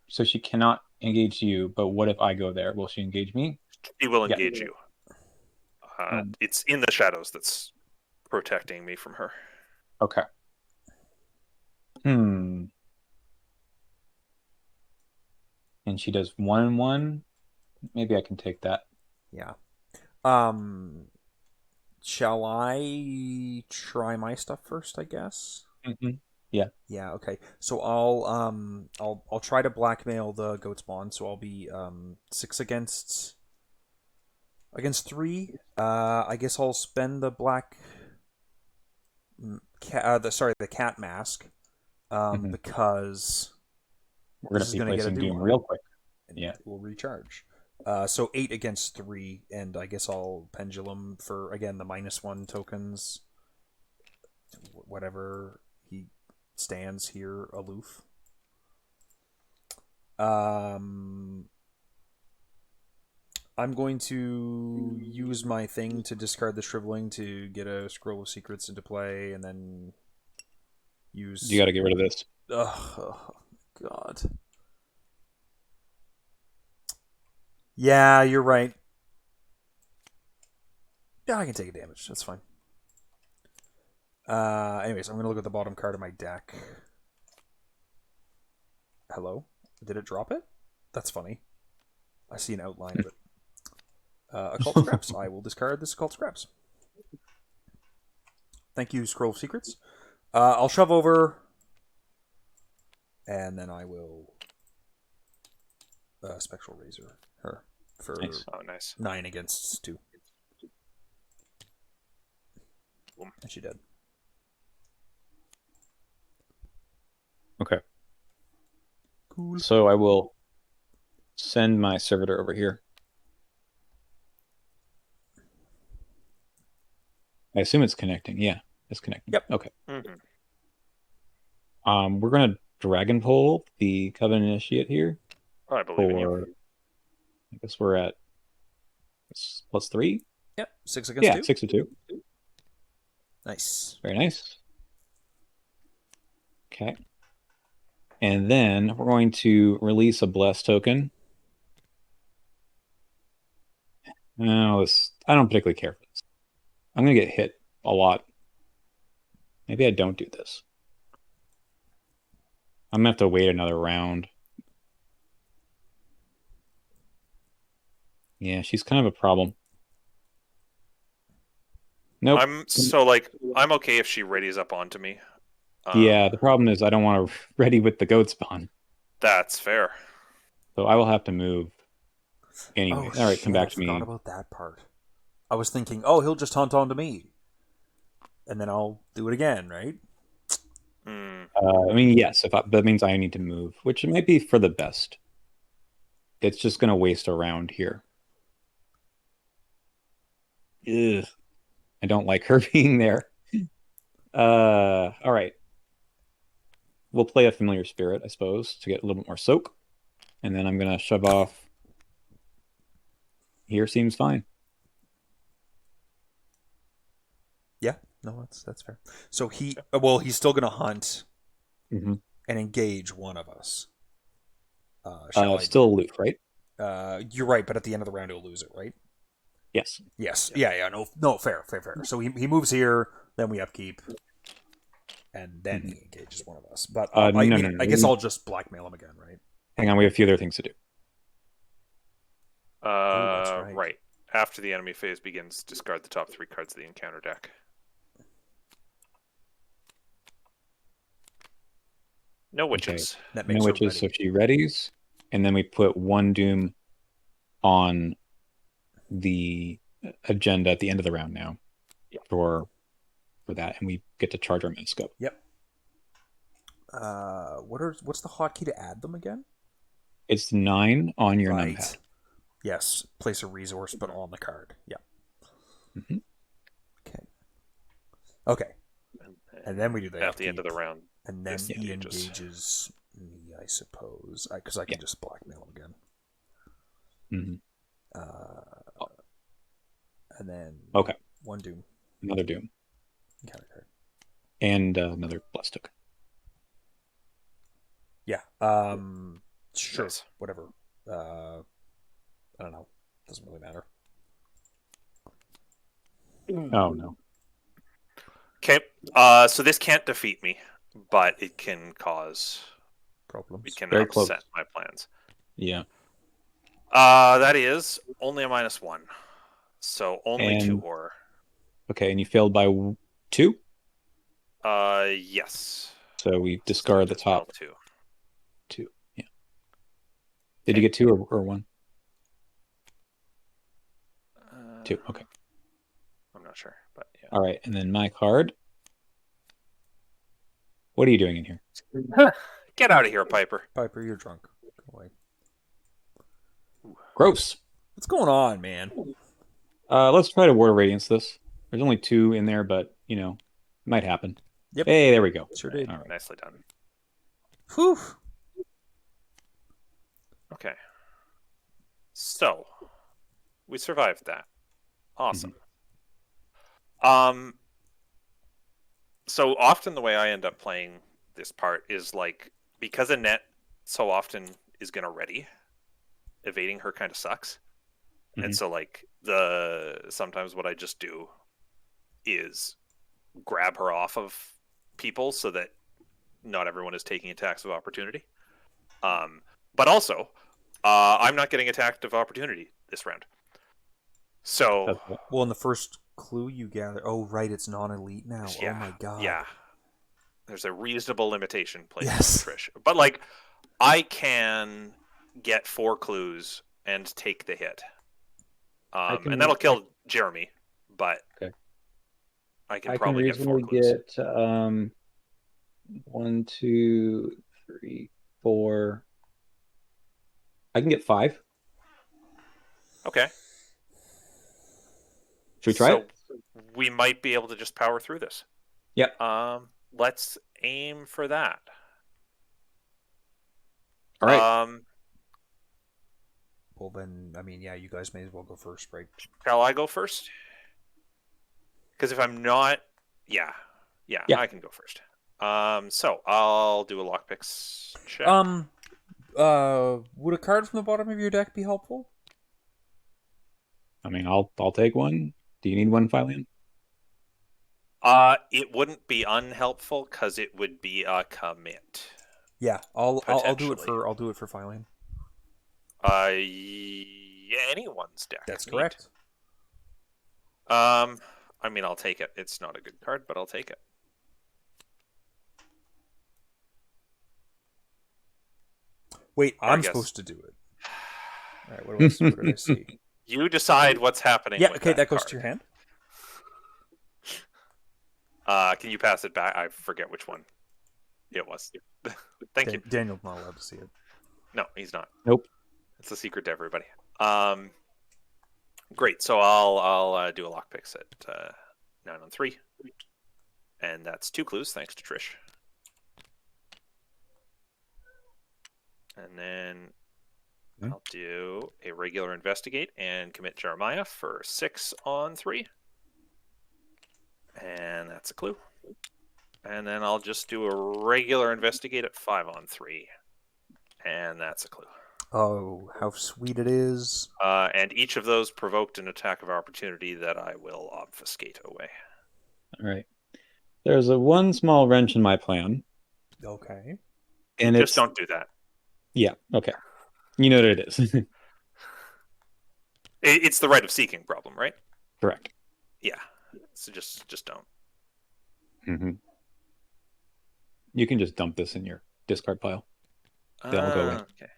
So she cannot engage you, but what if I go there? Will she engage me? She will Yeah. engage you. It's in the shadows that's protecting me from her. Okay. And she does 1/1. Maybe I can take that. Yeah. Shall I try my stuff first, I guess? Yeah. Yeah, okay. So I'll try to blackmail the goat spawn, so I'll be 6 against 3. I guess I'll spend the black the cat mask because We're this gonna is be going to get a placing Doom Duma real quick. and Yeah. it will recharge. So 8 against 3, and I guess I'll pendulum for again the -1 tokens. Whatever he stands here aloof. I'm going to use my thing to discard the shriveling to get a scroll of secrets into play, and then use. You got to get rid of this. Oh God. Yeah, you're right. Yeah, I can take a damage. That's fine. Anyways, I'm gonna look at the bottom card of my deck. Hello? Did it drop it? That's funny. I see an outline of it. Occult Scraps. I will discard this Occult Scraps. Thank you, Scroll of Secrets. I'll shove over, and then I will Spectral Razor her for Nice. Oh, nice. 9 against 2. Boom. And she dead. Okay. Cool. So I will send my servitor over here. I assume it's connecting. Yeah, it's connecting. Yep. Okay. Mm-hmm. We're gonna dragon pole the Covenant Initiate here. I believe in you. I guess we're at +3. Yep. 6 against 2. 6-2. Nice. Very nice. Okay. And then we're going to release a bless token. No, I don't particularly care for this. I'm gonna get hit a lot. Maybe I don't do this. I'm gonna have to wait another round. Yeah, she's kind of a problem. Nope. I'm okay if she readies up onto me. Yeah, the problem is I don't want to ready with the goat spawn. That's fair. So I will have to move anyway. Oh, All right, shit, come back I to forgot me. about that part. I was thinking, oh, he'll just hunt onto me. And then I'll do it again, right? Mm. I mean, yes, that means I need to move, which might be for the best. It's just going to waste a round here. Ugh. I don't like her being there. All right. We'll play a familiar spirit, I suppose, to get a little bit more soak. And then I'm going to shove off. Here seems fine. Yeah, no, that's fair. So he's still gonna hunt Mm-hmm. and engage one of us. Shall I? Still aloof, right? You're right, but at the end of the round he'll lose it, right? Yes. Yes. Yeah. No. Fair. So he moves here, then we upkeep, and then he engages one of us. But No. I guess I'll just blackmail him again, right? Hang on, we have a few other things to do. That's right. Right. After the enemy phase begins, discard the top 3 cards of the encounter deck. No witches. Okay. That makes No her witches, so ready. she readies. And then we put 1 doom on the agenda at the end of the round now. Yeah. For that, and we get to charge our mask up. Yep. What's the hotkey to add them again? It's 9 on your Right. numpad. Yes. Place a resource, but on the card. Yeah. Mm-hmm. Okay. And then we do the at the end of the round. And then this he engages. engages me, I suppose, because I can just blackmail him again. Mm-hmm. And then 1 doom. Another doom. Encounter card. And another bless token. Yeah. Sure. Nice. Whatever. I don't know. Doesn't really matter. Oh no. Okay. So this can't defeat me. but it can cause. Problems. It can Very close. upset my plans. It Problems. can Very upset close. my plans. Yeah. That is only a -1, so only 2 And horror. okay, and you failed by 2, Yes. so we So discard the just fail top 2. 2. Yeah. Did you Okay. get 2 or 1? 2. Okay. I'm not sure, but yeah. All right, and then my card. What are you doing in here? Get out of here, Piper. Piper, you're drunk. Go away. Gross. What's going on, man? Let's try to Ward of Radiance this. There's only 2 in there, but you know, it might happen. Yep. Hey, there we go. Sure did. All right. Nicely done. Whew. Okay. So we survived that. Awesome. So often the way I end up playing this part is like, because Annette so often is gonna ready, evading her kind of sucks. And so like sometimes what I just do is grab her off of people so that not everyone is taking attacks of opportunity. But also, I'm not getting attacked of opportunity this round. So Well, in the first clue you gather. Oh, right, it's non-elite now. yeah, Oh my god. yeah, there's a reasonable limitation placed Yes. on Trish. But like, I can get 4 clues and take the hit. And that'll kill Jeremy, but Okay. I can I can probably get 4 reasonably clues. get 1, 2, 3, 4. I can get 5. Okay. Should we try it? We might be able to just power through this. Yep. Let's aim for that. All right. Well, then, I mean, yeah, you guys may as well go first, right? Shall I go first? Because if I'm not, yeah, I can go first. So I'll do a lockpicks check. Would a card from the bottom of your deck be helpful? I mean, I'll take one. Do you need one, Fylion? It wouldn't be unhelpful because it would be a commit. Yeah, I'll do it Potentially. for Fylion. Yeah, anyone's deck. That's Neat. correct. I mean, I'll take it. It's not a good card, but I'll take it. Wait, I I'm guess. supposed to do it. All right, what did I see? You decide what's happening. Yeah, with okay, that goes card. to your hand. Can you pass it back? I forget which one it was. Thank you. Daniel's not allowed to see it. No, he's not. Nope. It's a secret to everybody. Great. So I'll do a lockpicks at 9 on 3, and that's 2 clues thanks to Trish. And then I'll do a regular investigate and commit Jeremiah for 6 on 3. And that's a clue. And then I'll just do a regular investigate at 5 on 3. And that's a clue. Oh, how sweet it is. And each of those provoked an attack of opportunity that I will obfuscate away. All right. There's one small wrench in my plan. Okay. And just don't do that. Yeah, okay. You know what it is. It's the right of seeking problem, right? Correct. Yeah. So just don't. Mm-hmm. You can just dump this in your discard pile. They'll go away. Okay.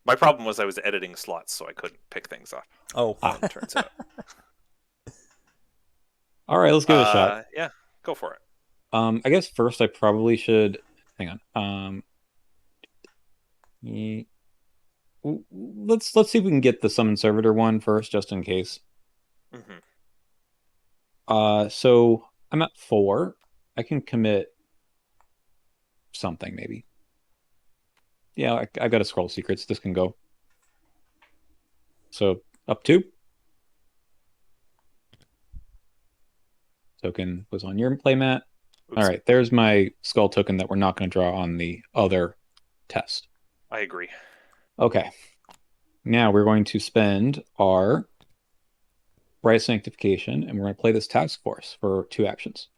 My problem was I was editing slots, so I couldn't pick things up. Oh, turns out. All right, let's give it a shot. Yeah, go for it. I guess first I probably should hang on. Let's see if we can get the summon servitor one first, just in case. So I'm at 4. I can commit something maybe. Yeah, I've got a scroll secrets. This can go. So up 2. Token was on your playmat. All right, there's my skull token that we're not going to draw on the other test. I agree. Okay. Now we're going to spend our Bright Sanctification, and we're going to play this task force for 2 actions.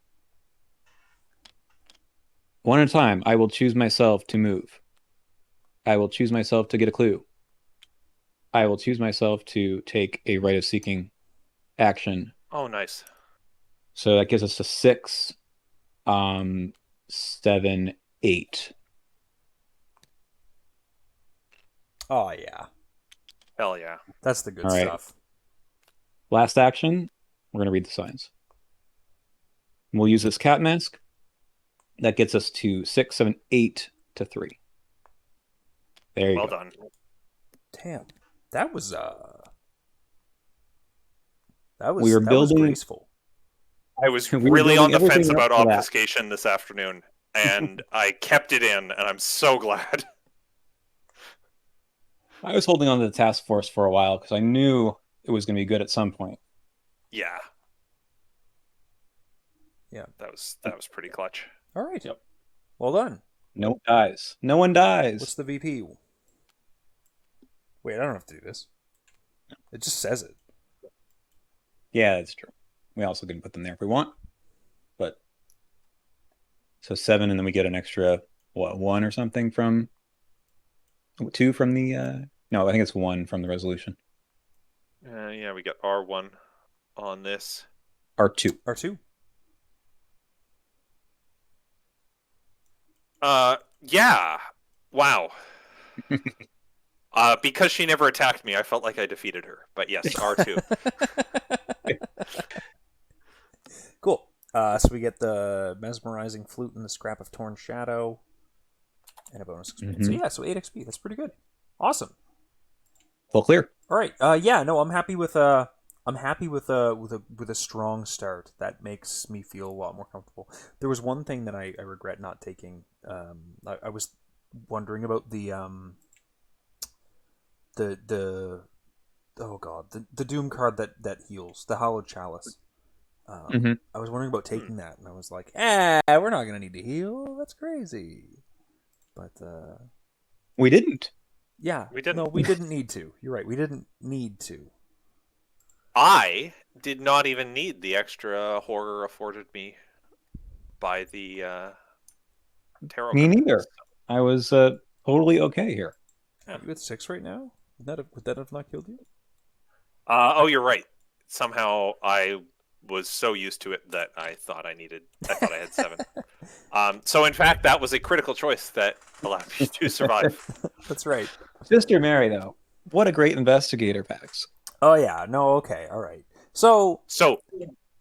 One at a time. I will choose myself to move. I will choose myself to get a clue. I will choose myself to take a right of seeking action. Oh, nice. So that gives us a 6, 7, 8. Oh yeah, Hell yeah. that's the good All right. stuff. Last action, we're going to read the signs. We'll use this cat mask. That gets us to 6, 7, 8 to 3. There you Well go. done. Damn, that was We were that was building. graceful. I was We were really on building the fence everything up about for that. obfuscation this afternoon, and I kept it in, and I'm so glad. I was holding on to the task force for a while because I knew it was going to be good at some point. Yeah. Yeah. That was pretty clutch. All right. Yep. Well done. No one dies. No one dies. What's the VP? Wait, I don't have to do this. It just says it. Yeah, that's true. We also can put them there if we want. But so 7, and then we get an extra 1 or something from 2 from the no, I think it's 1 from the resolution. Yeah, we got R1 on this. R2. R2. Yeah. Wow. Because she never attacked me, I felt like I defeated her. But yes, R2. Cool. So we get the mesmerizing flute and the scrap of torn shadow, and a bonus experience. So yeah, so 8 XP. That's pretty good. Awesome. Full clear. All right. Yeah. No, I'm happy with a strong start. That makes me feel a lot more comfortable. There was one thing that I regret not taking. I was wondering about the oh god, the Doom card that heals, the Hallowed Chalice. I was wondering about taking that, and I was like, we're not gonna need to heal. That's crazy. But we didn't. Yeah, We didn't. No, we didn't need to. You're right. We didn't need to. I did not even need the extra horror afforded me by the tarot. Me cards. neither. I was totally okay here. Are you at 6 right now? Would that have not killed you? Oh, you're right. Somehow I was so used to it that I thought I had 7. So in fact, that was a critical choice that allowed me to survive. That's right. Sister Mary, though, what a great investigator, Pax. Oh yeah. No. Okay. All right. So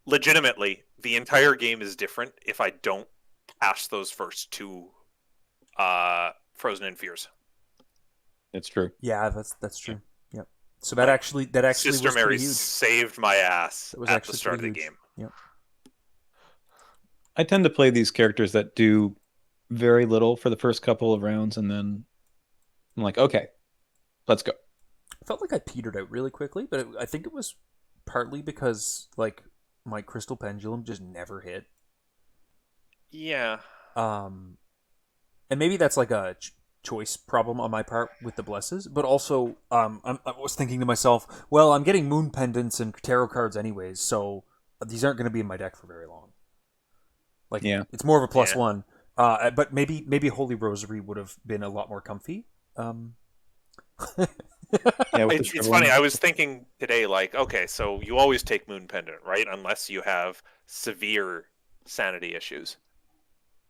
Legitimately, the entire game is different if I don't pass those first 2 Frozen in Fears. It's true. yeah, that's true. Yep. So that actually Sister was Mary pretty huge. saved my ass That was at actually the start of the pretty huge. game. Yep. I tend to play these characters that do very little for the first couple of rounds, and then I'm like, okay, let's go. I felt like I petered out really quickly, but I think it was partly because like my crystal pendulum just never hit. Yeah. And maybe that's like a choice problem on my part with the blesses, but also I was thinking to myself, well, I'm getting moon pendants and tarot cards anyways, so these aren't going to be in my deck for very long. Like, Yeah. it's more of a plus one. But maybe Holy Rosary would have been a lot more comfy. Yeah, with the It's shrivel. funny. I was thinking today, like, okay, so you always take Moon Pendant, right? Unless you have severe sanity issues.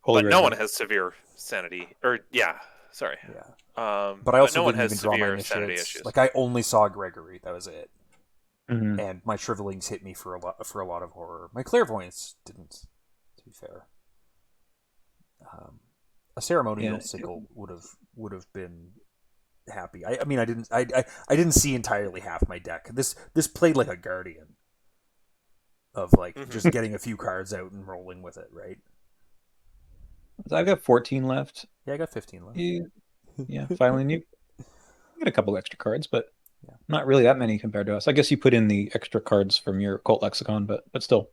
Holy But no Rosary. one has severe sanity. Or, yeah, sorry. Yeah. But I also no one didn't has even draw my severe sanity initiates. issues. Like, I only saw Gregory. That was it. Mhm. And my shrivelings hit me for a lot of horror. My clairvoyance didn't, to be fair. A ceremonial sickle would have been happy. I mean, I didn't see entirely half my deck. This played like a guardian of like just getting a few cards out and rolling with it, right? I've got 14 left. Yeah, I got 15 left. Yeah, Fylion, you get a couple extra cards, but Yeah. not really that many compared to us. I guess you put in the extra cards from your cult lexicon, but still.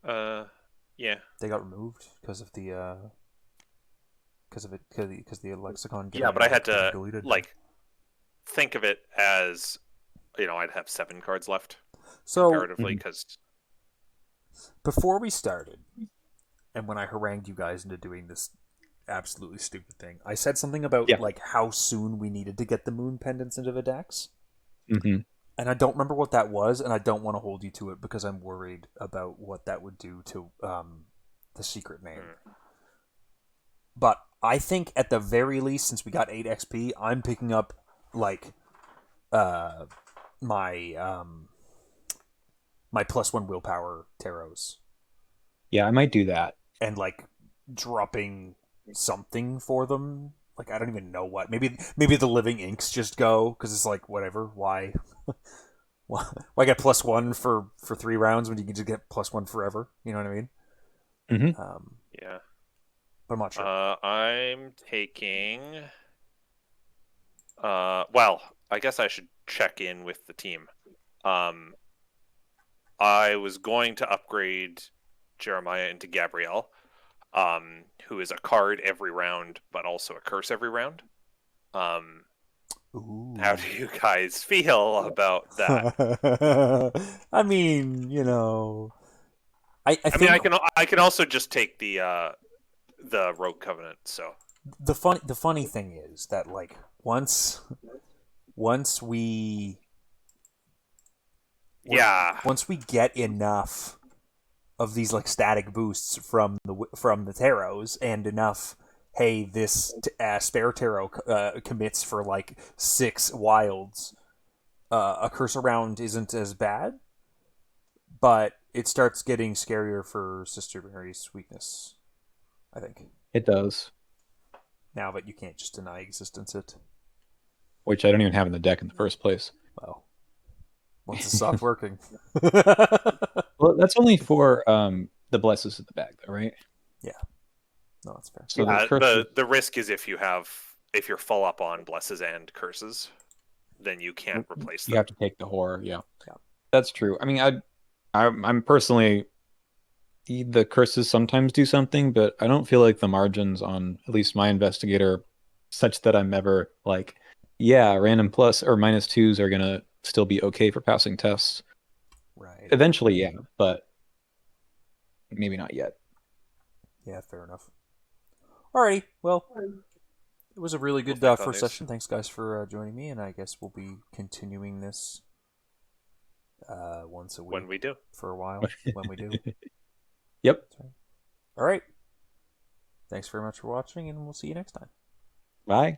Yeah. They got removed because of the because the lexicon. Yeah, but I had to deleted. like think of it as, I'd have 7 cards left So comparatively because before we started, and when I harangued you guys into doing this absolutely stupid thing. I said something about Yeah. like how soon we needed to get the Moon Pendants into the decks. Mm-hmm. And I don't remember what that was, and I don't want to hold you to it because I'm worried about what that would do to the secret name. But I think at the very least, since we got 8 XP, I'm picking up like my my +1 willpower tarots. Yeah, I might do that. And like dropping something for them. Like I don't even know what. Maybe the living inks just go because it's like whatever. Why? Why get +1 for 3 rounds when you can just get +1 forever? You know what I mean? Mm-hmm. Yeah. But I'm not sure. I'm taking. Well, I guess I should check in with the team. I was going to upgrade Jeremiah into Gabrielle, who is a card every round, but also a curse every round. Ooh. How do you guys feel about that? I mean, you know, I think mean, I can also just take the Rogue Covenant. So the funny thing is that like once we yeah, once we get enough of these like static boosts from the tarots and enough, hey, this spare tarot commits for like 6 wilds, a curse around isn't as bad, but it starts getting scarier for Sister Mary's weakness, I think. It does. Now that you can't just deny existence it. Which I don't even have in the deck in the first place. Well, once it stopped working. Well, that's only for the blesses in the bag, though, right? Yeah. No, that's fair. So the risk is if you're full up on blesses and curses, then you can't replace them. You have to take the horror. Yeah. That's true. I mean, I'm personally, the curses sometimes do something, but I don't feel like the margins on at least my investigator such that I'm ever like, yeah, random plus or -2s are gonna still be okay for passing tests. Right. Eventually, yeah, but maybe not yet. Yeah, fair enough. Alrighty, well, it was a really good first session. Thanks, guys, for joining me, and I guess we'll be continuing this once a week. When we do. For a while. When we do. Yep. Right. All right. Thanks very much for watching, and we'll see you next time. Bye.